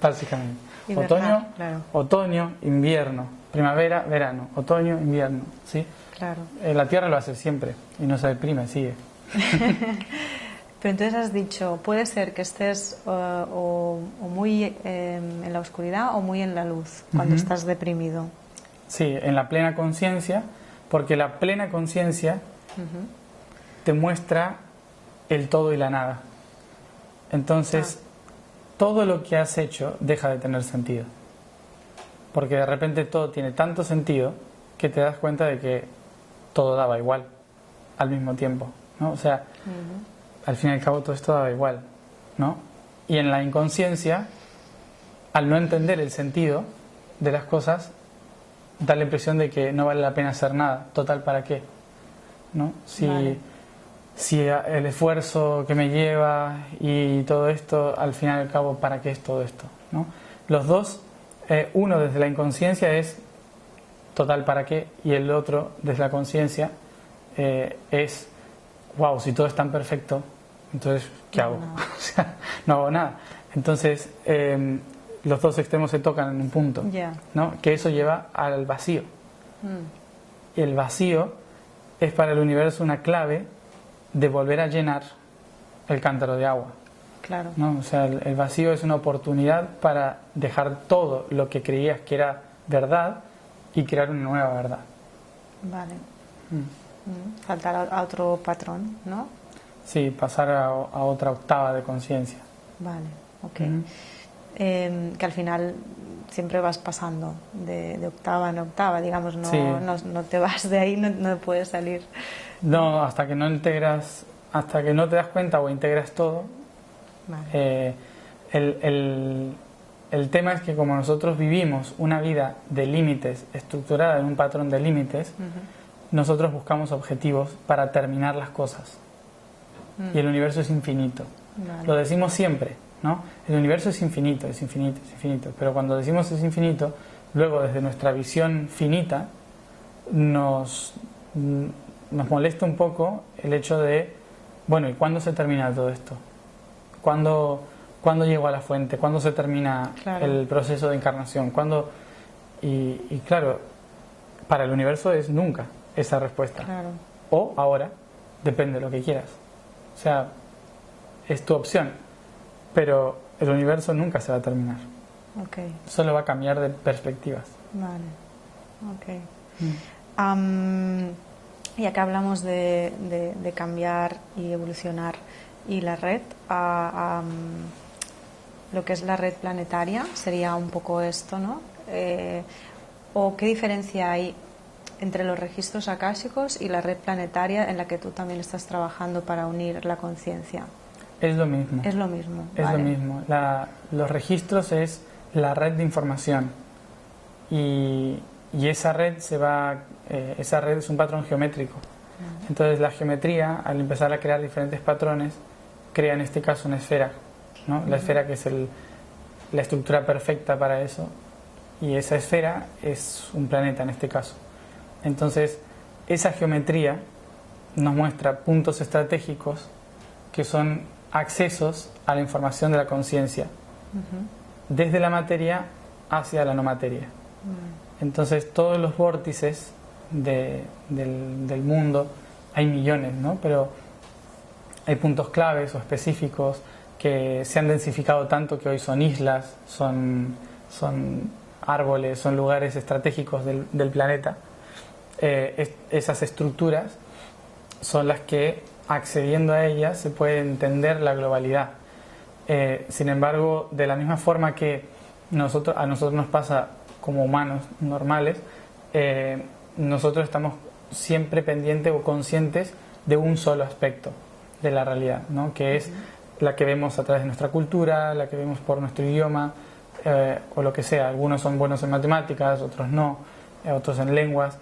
Speaker 2: básicamente.
Speaker 1: Verdad, claro.
Speaker 2: Otoño, invierno, primavera, verano, otoño, invierno, ¿sí?
Speaker 1: Claro.
Speaker 2: La Tierra lo hace siempre y no se deprime, sigue.
Speaker 1: Pero entonces has dicho, puede ser que estés o muy en la oscuridad o muy en la luz cuando estás deprimido.
Speaker 2: Sí, en la plena conciencia, porque la plena conciencia te muestra el todo y la nada. Entonces, todo lo que has hecho deja de tener sentido. Porque de repente todo tiene tanto sentido que te das cuenta de que todo daba igual al mismo tiempo, ¿no? O sea, al fin y al cabo todo esto daba igual, ¿no? Y en la inconsciencia, al no entender el sentido de las cosas, da la impresión de que no vale la pena hacer nada. Total, ¿para qué? ¿No? Si el esfuerzo que me lleva y todo esto, al fin y al cabo, ¿para qué es todo esto? ¿No? Los dos, uno desde la inconsciencia es total, ¿para qué? Y el otro desde la conciencia es wow, si todo es tan perfecto, entonces, ¿qué hago? O sea, no hago nada. Entonces, los dos extremos se tocan en un punto, ¿no? Que eso lleva al vacío. Y el vacío es para el universo una clave de volver a llenar el cántaro de agua.
Speaker 1: Claro.
Speaker 2: ¿No? O sea, el vacío es una oportunidad para dejar todo lo que creías que era verdad y crear una nueva verdad.
Speaker 1: Vale. Faltar a otro patrón, ¿no?
Speaker 2: Sí, pasar a otra octava de conciencia.
Speaker 1: Vale, ok. Que al final siempre vas pasando de octava en octava, digamos, no te vas de ahí, no puedes salir.
Speaker 2: No, hasta que no integras, hasta que no te das cuenta o integras todo. Vale. El tema es que como nosotros vivimos una vida de límites, estructurada en un patrón de límites, nosotros buscamos objetivos para terminar las cosas. Y el universo es infinito. Vale. Lo decimos siempre, ¿no? El universo es infinito, es infinito, es infinito. Pero cuando decimos es infinito, luego desde nuestra visión finita nos molesta un poco el hecho de, bueno, ¿y cuándo se termina todo esto? ¿Cuándo llego a la fuente? ¿Cuándo se termina el proceso de encarnación? ¿Cuándo? Y claro, para el universo es nunca esa respuesta.
Speaker 1: Claro.
Speaker 2: O ahora, depende de lo que quieras. O sea, es tu opción, pero el universo nunca se va a terminar.
Speaker 1: Okay.
Speaker 2: Solo va a cambiar de perspectivas.
Speaker 1: Vale, ok. Y acá hablamos de cambiar y evolucionar, y la red, lo que es la red planetaria, sería un poco esto, ¿no? ¿O qué diferencia hay entre los registros akáshicos y la red planetaria en la que tú también estás trabajando para unir la conciencia?
Speaker 2: Es lo mismo.
Speaker 1: Es lo mismo.
Speaker 2: Es lo mismo. Los registros es la red de información y esa red esa red es un patrón geométrico. Entonces la geometría, al empezar a crear diferentes patrones, crea en este caso una esfera, ¿no? La esfera que es la estructura perfecta para eso, y esa esfera es un planeta en este caso. Entonces esa geometría nos muestra puntos estratégicos que son accesos a la información de la conciencia, desde la materia hacia la no materia. Entonces todos los vórtices del mundo, hay millones, ¿no? Pero hay puntos claves o específicos que se han densificado tanto que hoy son islas, son árboles, son lugares estratégicos del planeta. Esas estructuras son las que, accediendo a ellas, se puede entender la globalidad. Sin embargo, de la misma forma que a nosotros nos pasa como humanos normales, nosotros estamos siempre pendientes o conscientes de un solo aspecto de la realidad, ¿no? Que es la que vemos a través de nuestra cultura, la que vemos por nuestro idioma, o lo que sea. Algunos son buenos en matemáticas, otros no, otros en lenguas.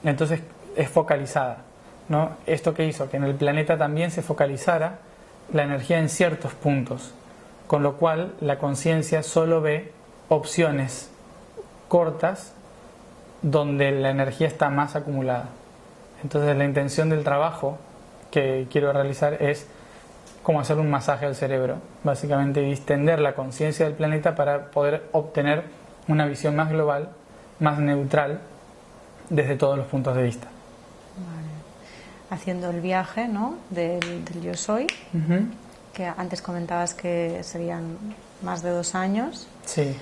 Speaker 2: Entonces es focalizada, ¿no? Esto que hizo que en el planeta también se focalizara la energía en ciertos puntos, con lo cual la conciencia solo ve opciones cortas donde la energía está más acumulada. Entonces la intención del trabajo que quiero realizar es como hacer un masaje al cerebro, básicamente distender la conciencia del planeta para poder obtener una visión más global, más neutral, desde todos los puntos de vista.
Speaker 1: Vale. Haciendo el viaje, ¿no?, del Yo Soy, que antes comentabas que serían más de 2 años.
Speaker 2: Sí.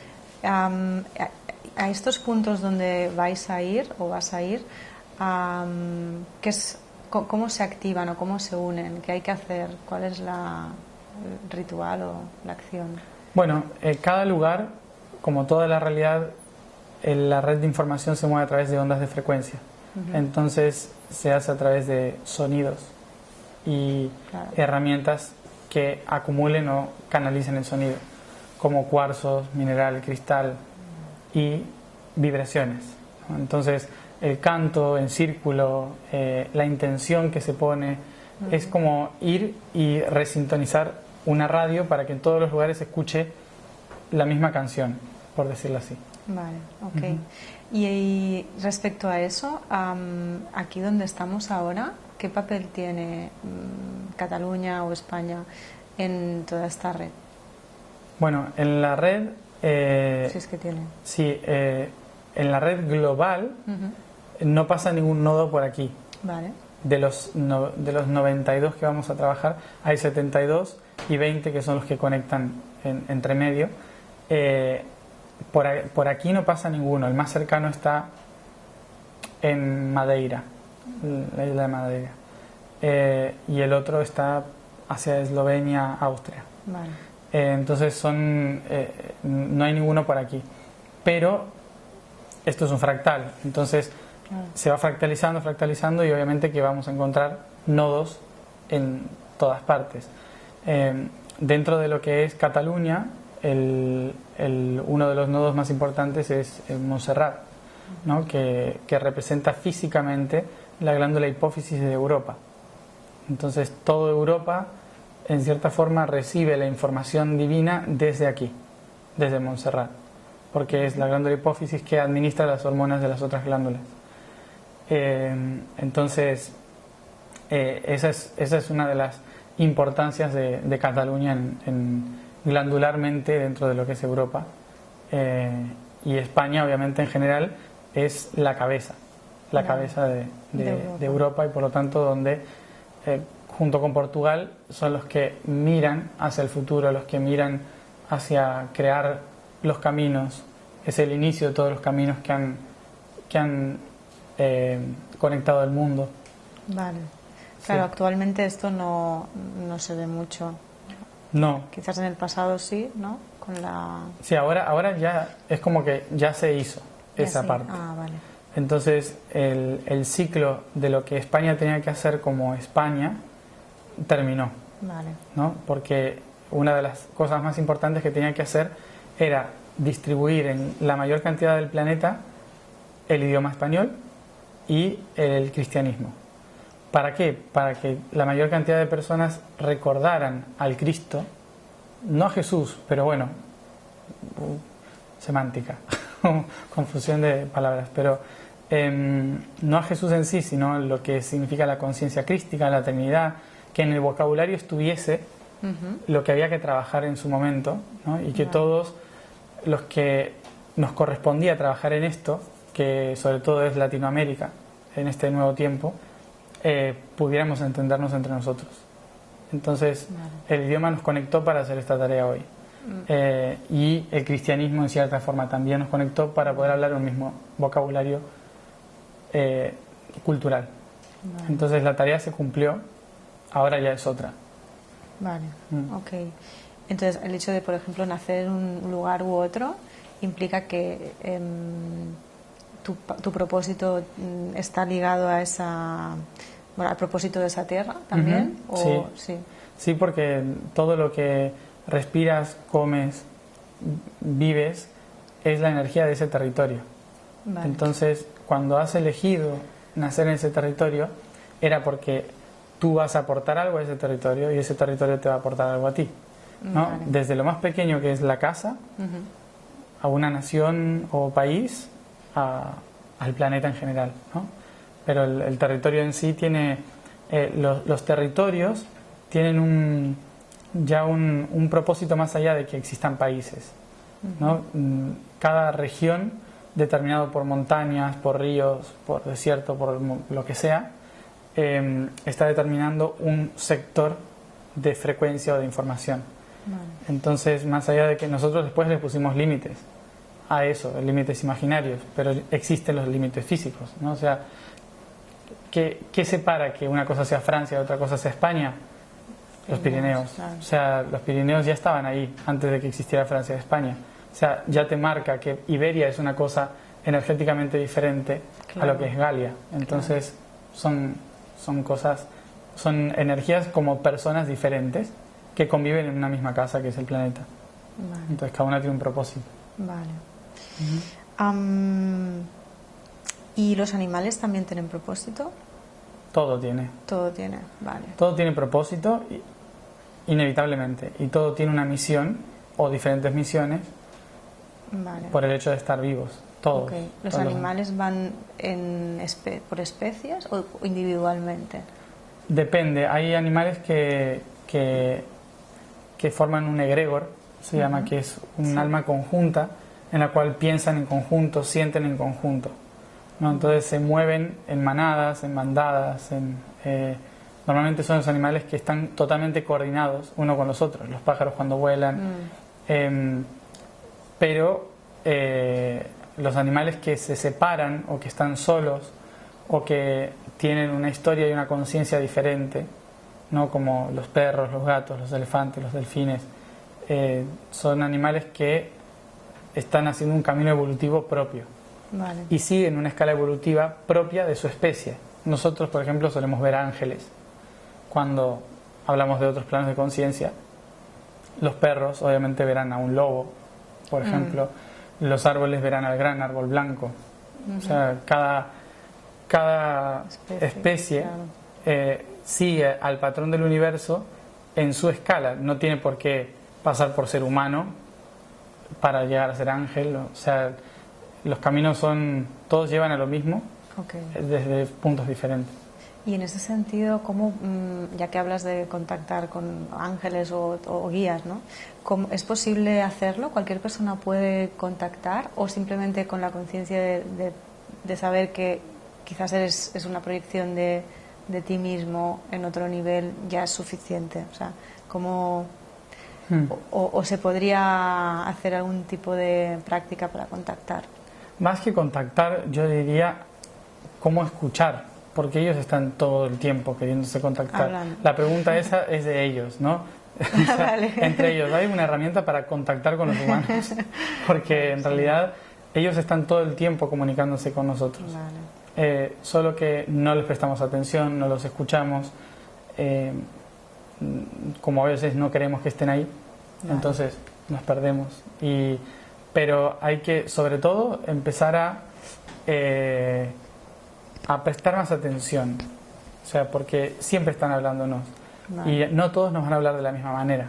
Speaker 1: A estos puntos donde vais a ir o vas a ir, ¿cómo se activan o cómo se unen? ¿Qué hay que hacer? ¿Cuál es el ritual o la acción?
Speaker 2: Bueno, cada lugar, como toda la realidad, la red de información se mueve a través de ondas de frecuencia. Entonces se hace a través de sonidos y herramientas que acumulen o canalicen el sonido, como cuarzos, mineral, cristal y vibraciones, ¿no? Entonces el canto en círculo, la intención que se pone, es como ir y resintonizar una radio para que en todos los lugares se escuche la misma canción, por decirlo así.
Speaker 1: Vale, ok. Y respecto a eso, aquí donde estamos ahora, ¿qué papel tiene Cataluña o España en toda esta red?
Speaker 2: Bueno, en la red...
Speaker 1: si es que tiene.
Speaker 2: Sí, en la red global no pasa ningún nodo por aquí.
Speaker 1: Vale.
Speaker 2: De los 92 que vamos a trabajar, hay 72 y 20 que son los que conectan entre medio. Por aquí no pasa ninguno. El más cercano está en Madeira, la isla de Madeira. Y el otro está hacia Eslovenia, Austria.
Speaker 1: Vale.
Speaker 2: Entonces no hay ninguno por aquí. Pero esto es un fractal. Entonces se va fractalizando y obviamente que vamos a encontrar nodos en todas partes. Dentro de lo que es Cataluña, uno de los nodos más importantes es Montserrat, ¿no? que representa físicamente la glándula hipófisis de Europa. Entonces toda Europa en cierta forma recibe la información divina desde aquí, desde Montserrat, porque es la glándula hipófisis que administra las hormonas de las otras glándulas. Entonces esa es una de las importancias de Cataluña glandularmente dentro de lo que es Europa, y España obviamente en general es la cabeza de Europa, y por lo tanto donde junto con Portugal son los que miran hacia el futuro, los que miran hacia crear los caminos. Es el inicio de todos los caminos que han conectado el mundo.
Speaker 1: Vale. Claro, actualmente esto no se ve mucho.
Speaker 2: No.
Speaker 1: Quizás en el pasado sí, ¿no?
Speaker 2: Sí, ahora ya es como que ya se hizo esa parte.
Speaker 1: Ah, vale.
Speaker 2: Entonces el ciclo de lo que España tenía que hacer como España terminó.
Speaker 1: Vale.
Speaker 2: ¿No? Porque una de las cosas más importantes que tenía que hacer era distribuir en la mayor cantidad del planeta el idioma español y el cristianismo. ¿Para qué? Para que la mayor cantidad de personas recordaran al Cristo, no a Jesús, pero bueno, semántica, confusión de palabras, pero no a Jesús en sí, sino lo que significa la conciencia crística, la Trinidad, que en el vocabulario estuviese lo que había que trabajar en su momento, ¿no? Y que todos los que nos correspondía trabajar en esto, que sobre todo es Latinoamérica en este nuevo tiempo, pudiéramos entendernos entre nosotros. Entonces el idioma nos conectó para hacer esta tarea hoy. Y el cristianismo en cierta forma también nos conectó para poder hablar un mismo vocabulario cultural. Entonces la tarea se cumplió, ahora ya es otra.
Speaker 1: Vale, ok. Entonces el hecho de, por ejemplo, nacer en un lugar u otro implica que tu propósito está ligado a al propósito de esa tierra también.
Speaker 2: Sí, porque todo lo que respiras, comes, vives es la energía de ese territorio. Entonces, cuando has elegido nacer en ese territorio, era porque tú vas a aportar algo a ese territorio y ese territorio te va a aportar algo a ti, ¿no? Desde lo más pequeño, que es la casa, a una nación o país, al planeta en general, ¿no? Pero el territorio en sí tiene... los territorios tienen ya un propósito más allá de que existan países, ¿no? Cada región, determinado por montañas, por ríos, por desierto, por lo que sea, está determinando un sector de frecuencia o de información. Entonces, más allá de que nosotros después le pusimos límites a eso, límites imaginarios, pero existen los límites físicos, ¿no? O sea, ¿qué separa que una cosa sea Francia y otra cosa sea España? Los Pirineos. O sea, los Pirineos ya estaban ahí antes de que existiera Francia y España. O sea, ya te marca que Iberia es una cosa energéticamente diferente a lo que es Galia. Entonces, son cosas, son energías como personas diferentes que conviven en una misma casa que es el planeta. Entonces, cada una tiene un propósito.
Speaker 1: ¿Y los animales también tienen propósito?
Speaker 2: Todo tiene.
Speaker 1: Todo tiene,
Speaker 2: Todo tiene propósito, inevitablemente. Y todo tiene una misión o diferentes misiones por el hecho de estar vivos. Todos.
Speaker 1: ¿Los animales van por especies o individualmente?
Speaker 2: Depende. Hay animales que forman un egregor, se llama, que es un alma conjunta en la cual piensan en conjunto, sienten en conjunto, ¿no? Entonces se mueven en manadas, en bandadas, normalmente son los animales que están totalmente coordinados uno con los otros, los pájaros cuando vuelan, pero los animales que se separan o que están solos o que tienen una historia y una conciencia diferente, ¿no? Como los perros, los gatos, los elefantes, los delfines, son animales que están haciendo un camino evolutivo propio y siguen una escala evolutiva propia de su especie. Nosotros, por ejemplo, solemos ver ángeles cuando hablamos de otros planos de conciencia. Los perros obviamente verán a un lobo, por ejemplo. Los árboles verán al gran árbol blanco. O sea, cada especie sigue al patrón del universo en su escala. No tiene por qué pasar por ser humano para llegar a ser ángel. O sea, los caminos todos llevan a lo mismo, desde puntos diferentes.
Speaker 1: Y en ese sentido, ¿cómo, ya que hablas de contactar con ángeles o guías, ¿no? ¿Es posible hacerlo? ¿Cualquier persona puede contactar? ¿O simplemente con la conciencia de saber que quizás es una proyección de ti mismo en otro nivel ya es suficiente? O sea, ¿cómo, o se podría hacer algún tipo de práctica para contactar?
Speaker 2: Más que contactar, yo diría cómo escuchar, porque ellos están todo el tiempo queriéndose contactar.
Speaker 1: Hablando.
Speaker 2: La pregunta esa es de ellos, ¿no? O sea, entre ellos hay una herramienta para contactar con los humanos, porque en realidad ellos están todo el tiempo comunicándose con nosotros. Solo que no les prestamos atención, no los escuchamos, como a veces no queremos que estén ahí, entonces nos perdemos. Pero hay que, sobre todo, empezar a prestar más atención, o sea, porque siempre están hablándonos y no todos nos van a hablar de la misma manera.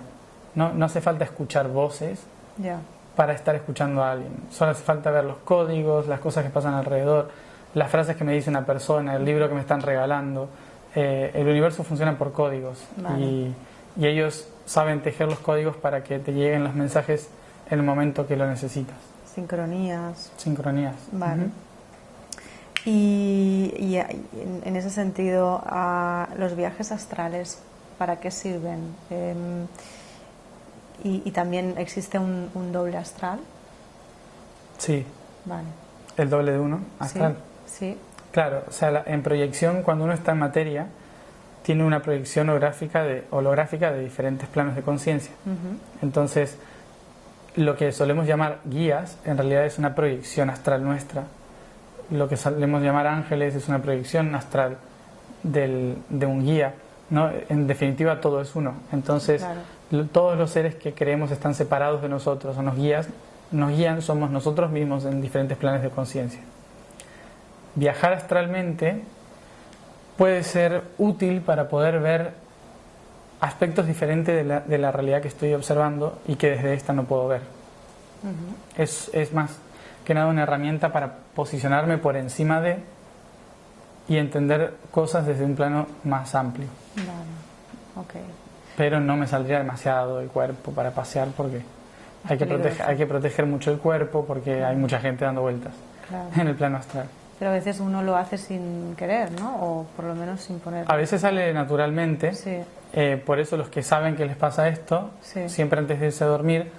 Speaker 2: No hace falta escuchar voces para estar escuchando a alguien, solo hace falta ver los códigos, las cosas que pasan alrededor, las frases que me dice una persona, el libro que me están regalando, el universo funciona por códigos.
Speaker 1: Vale.
Speaker 2: Y ellos saben tejer los códigos para que te lleguen los mensajes en el momento que lo necesitas.
Speaker 1: Sincronías.
Speaker 2: Sincronías.
Speaker 1: Vale. Y en ese sentido, los viajes astrales, ¿para qué sirven? Y también existe un doble astral.
Speaker 2: Sí.
Speaker 1: Vale.
Speaker 2: El doble de uno, astral.
Speaker 1: Sí.
Speaker 2: Claro, o sea, en proyección, cuando uno está en materia, tiene una proyección holográfica de diferentes planos de conciencia. Entonces, lo que solemos llamar guías, en realidad es una proyección astral nuestra. Lo que solemos llamar ángeles es una proyección astral de un guía, ¿no? En definitiva, todo es uno. Entonces, claro, todos los seres que creemos están separados de nosotros o nos guían, somos nosotros mismos en diferentes planes de conciencia. Viajar astralmente puede ser útil para poder ver aspectos diferentes de la realidad que estoy observando y que desde esta no puedo ver. Es más que nada una herramienta para posicionarme por encima de y entender cosas desde un plano más amplio.
Speaker 1: Vale. Okay.
Speaker 2: Pero no me saldría demasiado del cuerpo para pasear porque hay que proteger mucho el cuerpo porque hay mucha gente dando vueltas en el plano astral.
Speaker 1: Pero a veces uno lo hace sin querer, ¿no? O por lo menos sin poner...
Speaker 2: A veces sale naturalmente.
Speaker 1: Sí.
Speaker 2: Por eso los que saben que les pasa esto, siempre antes de irse a dormir,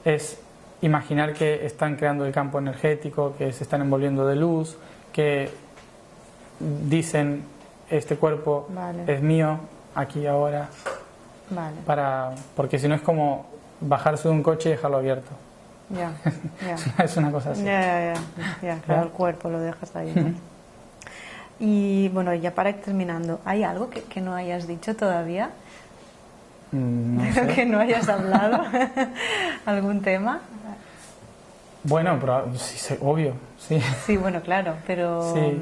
Speaker 2: es imaginar que están creando el campo energético, que se están envolviendo de luz, que dicen, este cuerpo es mío, aquí y ahora. Porque si no es como bajarse de un coche y dejarlo abierto.
Speaker 1: Ya.
Speaker 2: Es una cosa así.
Speaker 1: Claro, el cuerpo lo dejas ahí, ¿no? Y bueno, ya para ir terminando, ¿hay algo que no hayas dicho todavía?
Speaker 2: No sé.
Speaker 1: Que no hayas hablado. ¿Algún tema?
Speaker 2: Bueno, pero sí, obvio, sí.
Speaker 1: Sí, bueno, claro, pero sí.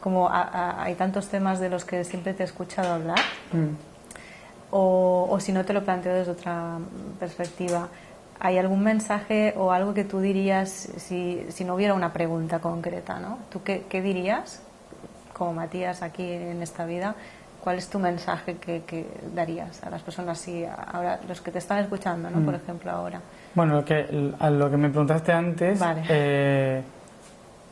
Speaker 1: Como hay tantos temas de los que siempre te he escuchado hablar, o si no te lo planteo desde otra perspectiva, ¿hay algún mensaje o algo que tú dirías si no hubiera una pregunta concreta, ¿no? ¿Tú qué dirías, como Matías aquí en esta vida? ¿Cuál es tu mensaje que darías a las personas, ahora los que te están escuchando, ¿no? Por ejemplo, ahora?
Speaker 2: Bueno, a lo que me preguntaste antes,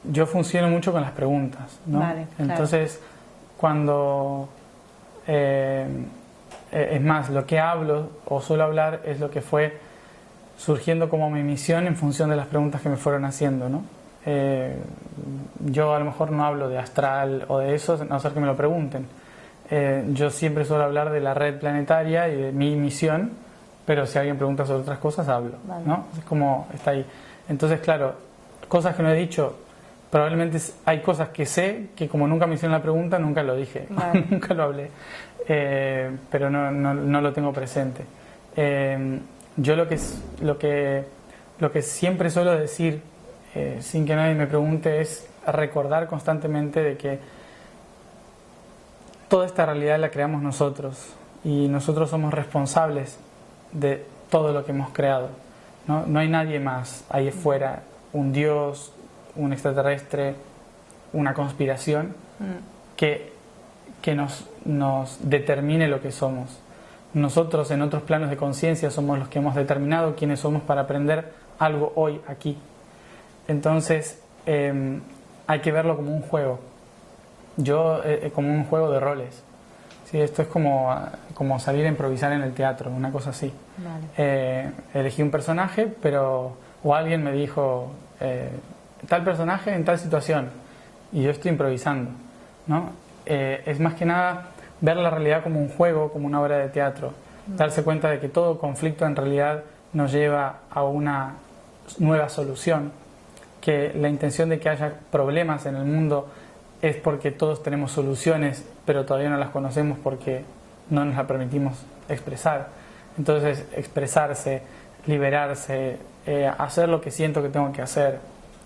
Speaker 2: yo funciono mucho con las preguntas, ¿no? Entonces, cuando... es más, lo que hablo o suelo hablar es lo que fue surgiendo como mi misión en función de las preguntas que me fueron haciendo, ¿no? Yo a lo mejor no hablo de astral o de eso, a no ser que me lo pregunten. Yo siempre suelo hablar de la red planetaria y de mi misión, pero si alguien pregunta sobre otras cosas, hablo, ¿no? Es como está ahí. Entonces, claro, cosas que no he dicho, probablemente hay cosas que sé, que como nunca me hicieron la pregunta, nunca lo dije, nunca lo hablé, pero no lo tengo presente. Yo lo que siempre suelo decir, sin que nadie me pregunte, es recordar constantemente de que toda esta realidad la creamos nosotros y nosotros somos responsables de todo lo que hemos creado, ¿no? No hay nadie más ahí afuera, un dios, un extraterrestre, una conspiración que nos determine lo que somos. Nosotros en otros planos de conciencia somos los que hemos determinado quiénes somos para aprender algo hoy, aquí. Entonces hay que verlo como un juego. Como un juego de roles. Sí, esto es como salir a improvisar en el teatro, una cosa así. Elegí un personaje, o alguien me dijo tal personaje en tal situación y yo estoy improvisando, ¿no? Es más que nada ver la realidad como un juego, como una obra de teatro, darse cuenta de que todo conflicto en realidad nos lleva a una nueva solución, que la intención de que haya problemas en el mundo es porque todos tenemos soluciones, pero todavía no las conocemos porque no nos las permitimos expresar. Entonces, expresarse, liberarse, hacer lo que siento que tengo que hacer,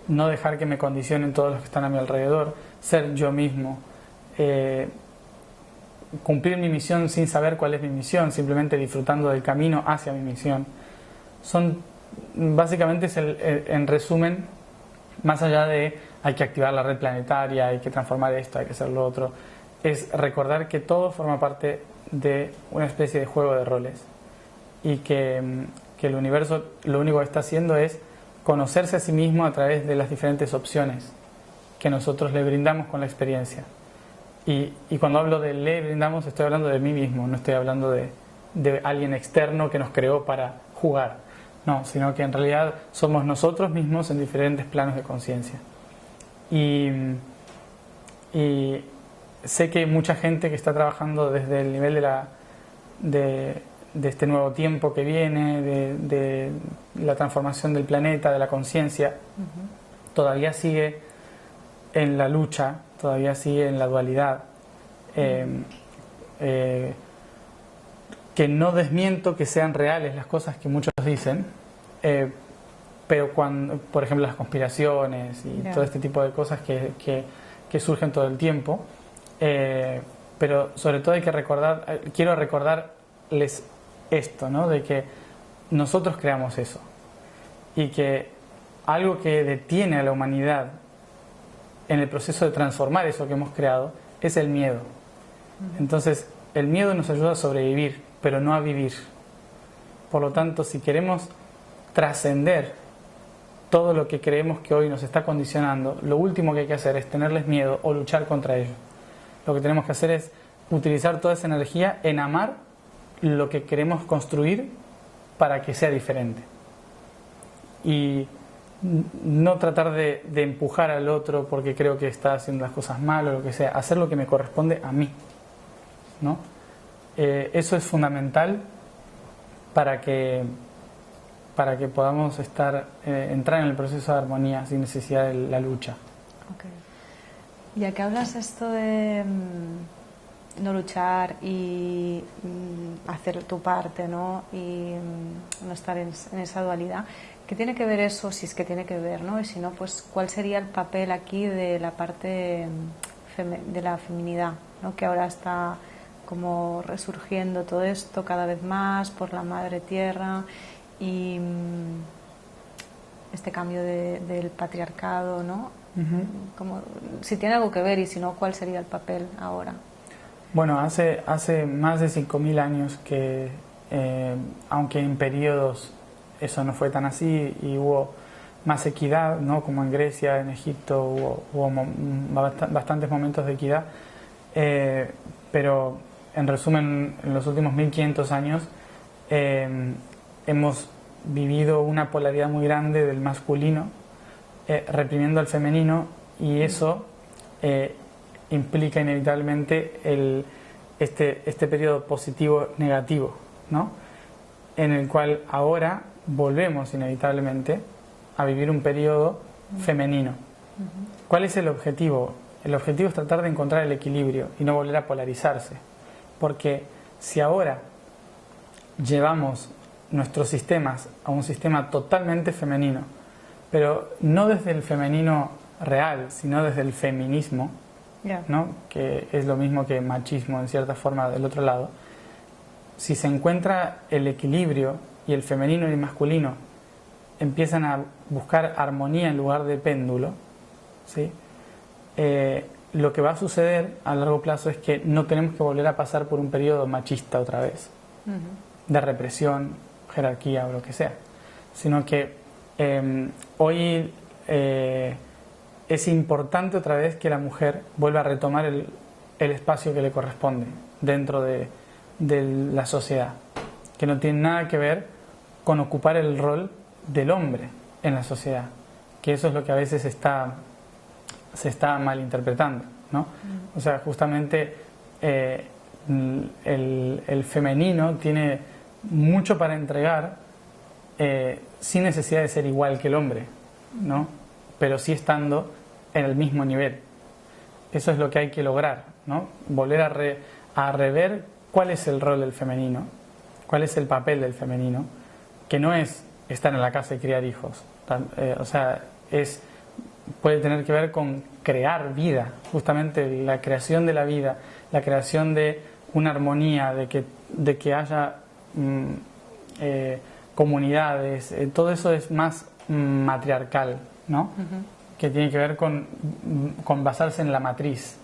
Speaker 2: no dejar que me condicionen todos los que están a mi alrededor, ser yo mismo, cumplir mi misión sin saber cuál es mi misión, simplemente disfrutando del camino hacia mi misión. Básicamente es en resumen, más allá de hay que activar la red planetaria, hay que transformar esto, hay que hacer lo otro, es recordar que todo forma parte de una especie de juego de roles y que el universo lo único que está haciendo es conocerse a sí mismo a través de las diferentes opciones que nosotros le brindamos con la experiencia. Y cuando hablo de le brindamos, estoy hablando de mí mismo, no estoy hablando de alguien externo que nos creó para jugar, no, sino que en realidad somos nosotros mismos en diferentes planos de conciencia. Y sé que mucha gente que está trabajando desde el nivel de este nuevo tiempo que viene, de la transformación del planeta, de la conciencia, todavía sigue en la lucha, todavía sigue en la dualidad. Que no desmiento que sean reales las cosas que muchos dicen, pero cuando, por ejemplo, las conspiraciones y todo este tipo de cosas que surgen todo el tiempo, pero sobre todo hay que recordar, quiero recordarles esto, ¿no? De que nosotros creamos eso y que algo que detiene a la humanidad en el proceso de transformar eso que hemos creado es el miedo. Entonces, el miedo nos ayuda a sobrevivir, pero no a vivir. Por lo tanto, si queremos trascender todo lo que creemos que hoy nos está condicionando, lo último que hay que hacer es tenerles miedo o luchar contra ello. Lo que tenemos que hacer es utilizar toda esa energía en amar lo que queremos construir para que sea diferente. Y no tratar de empujar al otro porque creo que está haciendo las cosas mal o lo que sea, hacer lo que me corresponde a mí, ¿no? Eso es fundamental para que podamos entrar en el proceso de armonía sin necesidad de la lucha.
Speaker 1: Okay. Ya que hablas esto de no luchar y hacer tu parte, ¿no? Y no estar en esa dualidad, ¿qué tiene que ver eso? Si es que tiene que ver, ¿no? Y si no, pues ¿cuál sería el papel aquí de la parte de la feminidad, ¿no? Que ahora está como resurgiendo todo esto cada vez más por la madre tierra y este cambio del patriarcado, ¿no? Como, si tiene algo que ver y si no, ¿cuál sería el papel ahora?
Speaker 2: Bueno, hace más de 5.000 años que, aunque en periodos eso no fue tan así y hubo más equidad, ¿no? Como en Grecia, en Egipto hubo bastantes momentos de equidad, pero en resumen, en los últimos 1.500 años hemos vivido una polaridad muy grande del masculino reprimiendo al femenino, y eso implica inevitablemente este periodo positivo negativo, ¿no? En el cual ahora volvemos inevitablemente a vivir un periodo femenino. ¿Cuál es el objetivo? El objetivo es tratar de encontrar el equilibrio y no volver a polarizarse, porque si ahora llevamos nuestros sistemas a un sistema totalmente femenino, pero no desde el femenino real, sino desde el feminismo, ¿no? Que es lo mismo que machismo en cierta forma del otro lado, si se encuentra el equilibrio y el femenino y el masculino empiezan a buscar armonía en lugar de péndulo, ¿sí? Lo que va a suceder a largo plazo es que no tenemos que volver a pasar por un periodo machista otra vez, de represión, jerarquía o lo que sea, sino que hoy es importante otra vez que la mujer vuelva a retomar el espacio que le corresponde dentro de la sociedad, que no tiene nada que ver con ocupar el rol del hombre en la sociedad, que eso es lo que a veces se está malinterpretando, ¿no? O sea, justamente el femenino tiene mucho para entregar sin necesidad de ser igual que el hombre, ¿no? Pero sí estando en el mismo nivel. Eso es lo que hay que lograr, ¿no? Volver a rever cuál es el rol del femenino, cuál es el papel del femenino, que no es estar en la casa y criar hijos, o sea, puede tener que ver con crear vida, justamente la creación de la vida, la creación de una armonía, de que haya comunidades, todo eso es más matriarcal, ¿no? Que tiene que ver con basarse en la matriz.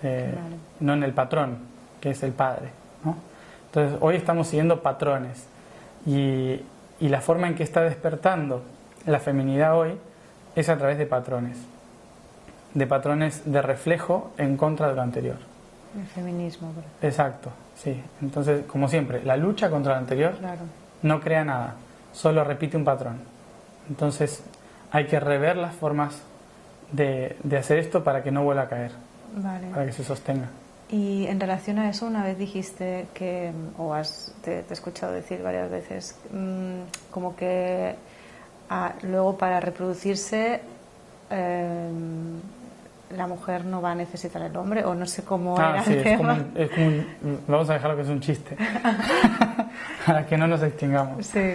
Speaker 1: Vale.
Speaker 2: no en el patrón, que es el padre, ¿no? Entonces, hoy estamos siguiendo patrones y la forma en que está despertando la feminidad hoy es a través de patrones de reflejo en contra de lo anterior.
Speaker 1: El feminismo.
Speaker 2: Exacto, sí. Entonces, como siempre, la lucha contra lo anterior no crea nada, solo repite un patrón. Entonces, hay que rever las formas de hacer esto para que no vuelva a caer, para que se sostenga.
Speaker 1: Y en relación a eso, una vez dijiste que, o te he escuchado decir varias veces, como que luego para reproducirse la mujer no va a necesitar el hombre, o no sé cómo era
Speaker 2: sí,
Speaker 1: el tema.
Speaker 2: Vamos a dejarlo que es un chiste, para que no nos extingamos.
Speaker 1: Sí.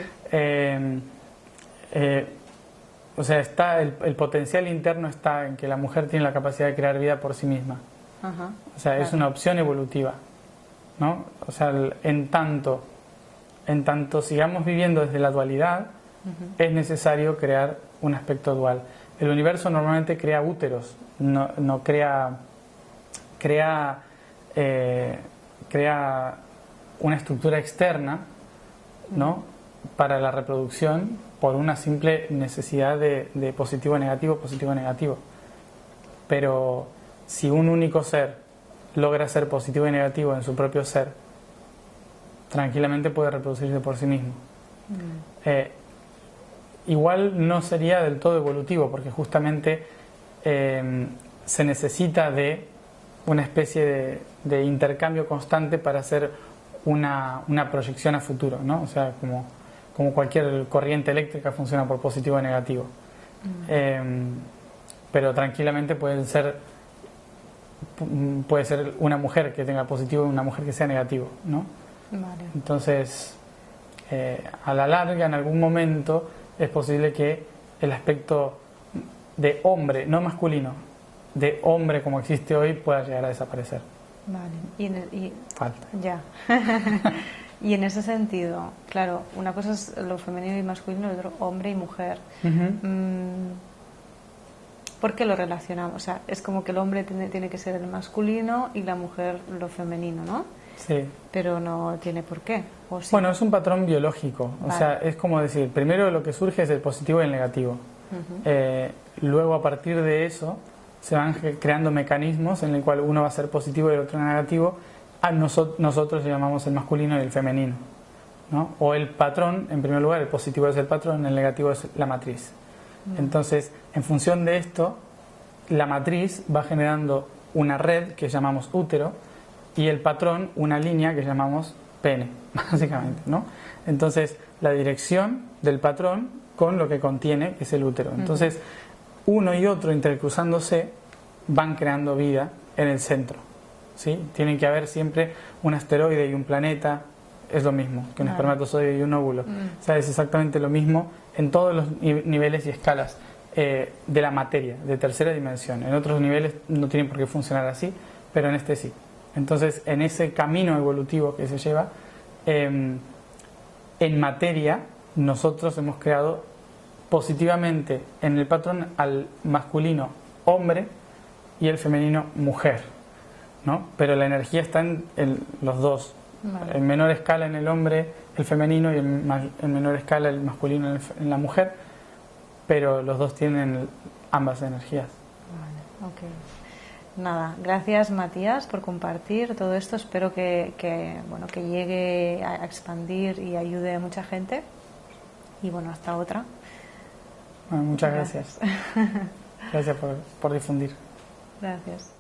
Speaker 2: O sea, está el potencial interno está en que la mujer tiene la capacidad de crear vida por sí misma.
Speaker 1: Ajá,
Speaker 2: o sea, es una opción evolutiva, ¿no? O sea, en tanto sigamos viviendo desde la dualidad, es necesario crear un aspecto dual. El universo normalmente crea úteros, no crea una estructura externa, ¿no? Para la reproducción por una simple necesidad de positivo negativo, positivo negativo. Pero si un único ser logra ser positivo y negativo en su propio ser, tranquilamente puede reproducirse por sí mismo. Igual no sería del todo evolutivo, porque justamente se necesita de una especie de intercambio constante para hacer una proyección a futuro, ¿no? O sea, como cualquier corriente eléctrica funciona por positivo y negativo. Pero tranquilamente puede ser una mujer que tenga positivo y una mujer que sea negativo, ¿no?
Speaker 1: Vale.
Speaker 2: Entonces, a la larga, en algún momento, es posible que el aspecto de hombre, no masculino, de hombre como existe hoy, pueda llegar a desaparecer.
Speaker 1: Vale.
Speaker 2: Falta.
Speaker 1: Ya. Y en ese sentido, claro, una cosa es lo femenino y masculino, y otro hombre y mujer. ¿Por qué lo relacionamos? O sea, es como que el hombre tiene que ser el masculino y la mujer lo femenino, ¿no?
Speaker 2: Sí.
Speaker 1: Pero no tiene por qué. ¿O sí?
Speaker 2: Bueno, es un patrón biológico. O sea, es como decir, primero lo que surge es el positivo y el negativo. Luego, a partir de eso, se van creando mecanismos en el cual uno va a ser positivo y el otro negativo. Nosotros le llamamos el masculino y el femenino, ¿no? O el patrón, en primer lugar, el positivo es el patrón, el negativo es la matriz. Entonces, en función de esto, la matriz va generando una red que llamamos útero y el patrón una línea que llamamos pene, básicamente, ¿no? Entonces, la dirección del patrón con lo que contiene, que es el útero. Entonces, uno y otro intercruzándose van creando vida en el centro, ¿sí? Tienen que haber siempre un asteroide y un planeta, es lo mismo que un espermatozoide y un óvulo. O sea, es exactamente lo mismo en todos los niveles y escalas de la materia, de tercera dimensión. En otros niveles no tienen por qué funcionar así, pero en este sí. Entonces, en ese camino evolutivo que se lleva, en materia, nosotros hemos creado positivamente en el patrón al masculino hombre y el femenino mujer, ¿no? Pero la energía está en los dos. En menor escala en el hombre, el femenino, y en menor escala el masculino en la mujer, pero los dos tienen ambas energías.
Speaker 1: Vale, ok. Nada, gracias Matías por compartir todo esto. Espero que llegue a expandir y ayude a mucha gente. Y bueno, hasta otra.
Speaker 2: Bueno, muchas gracias. Gracias por difundir.
Speaker 1: Gracias.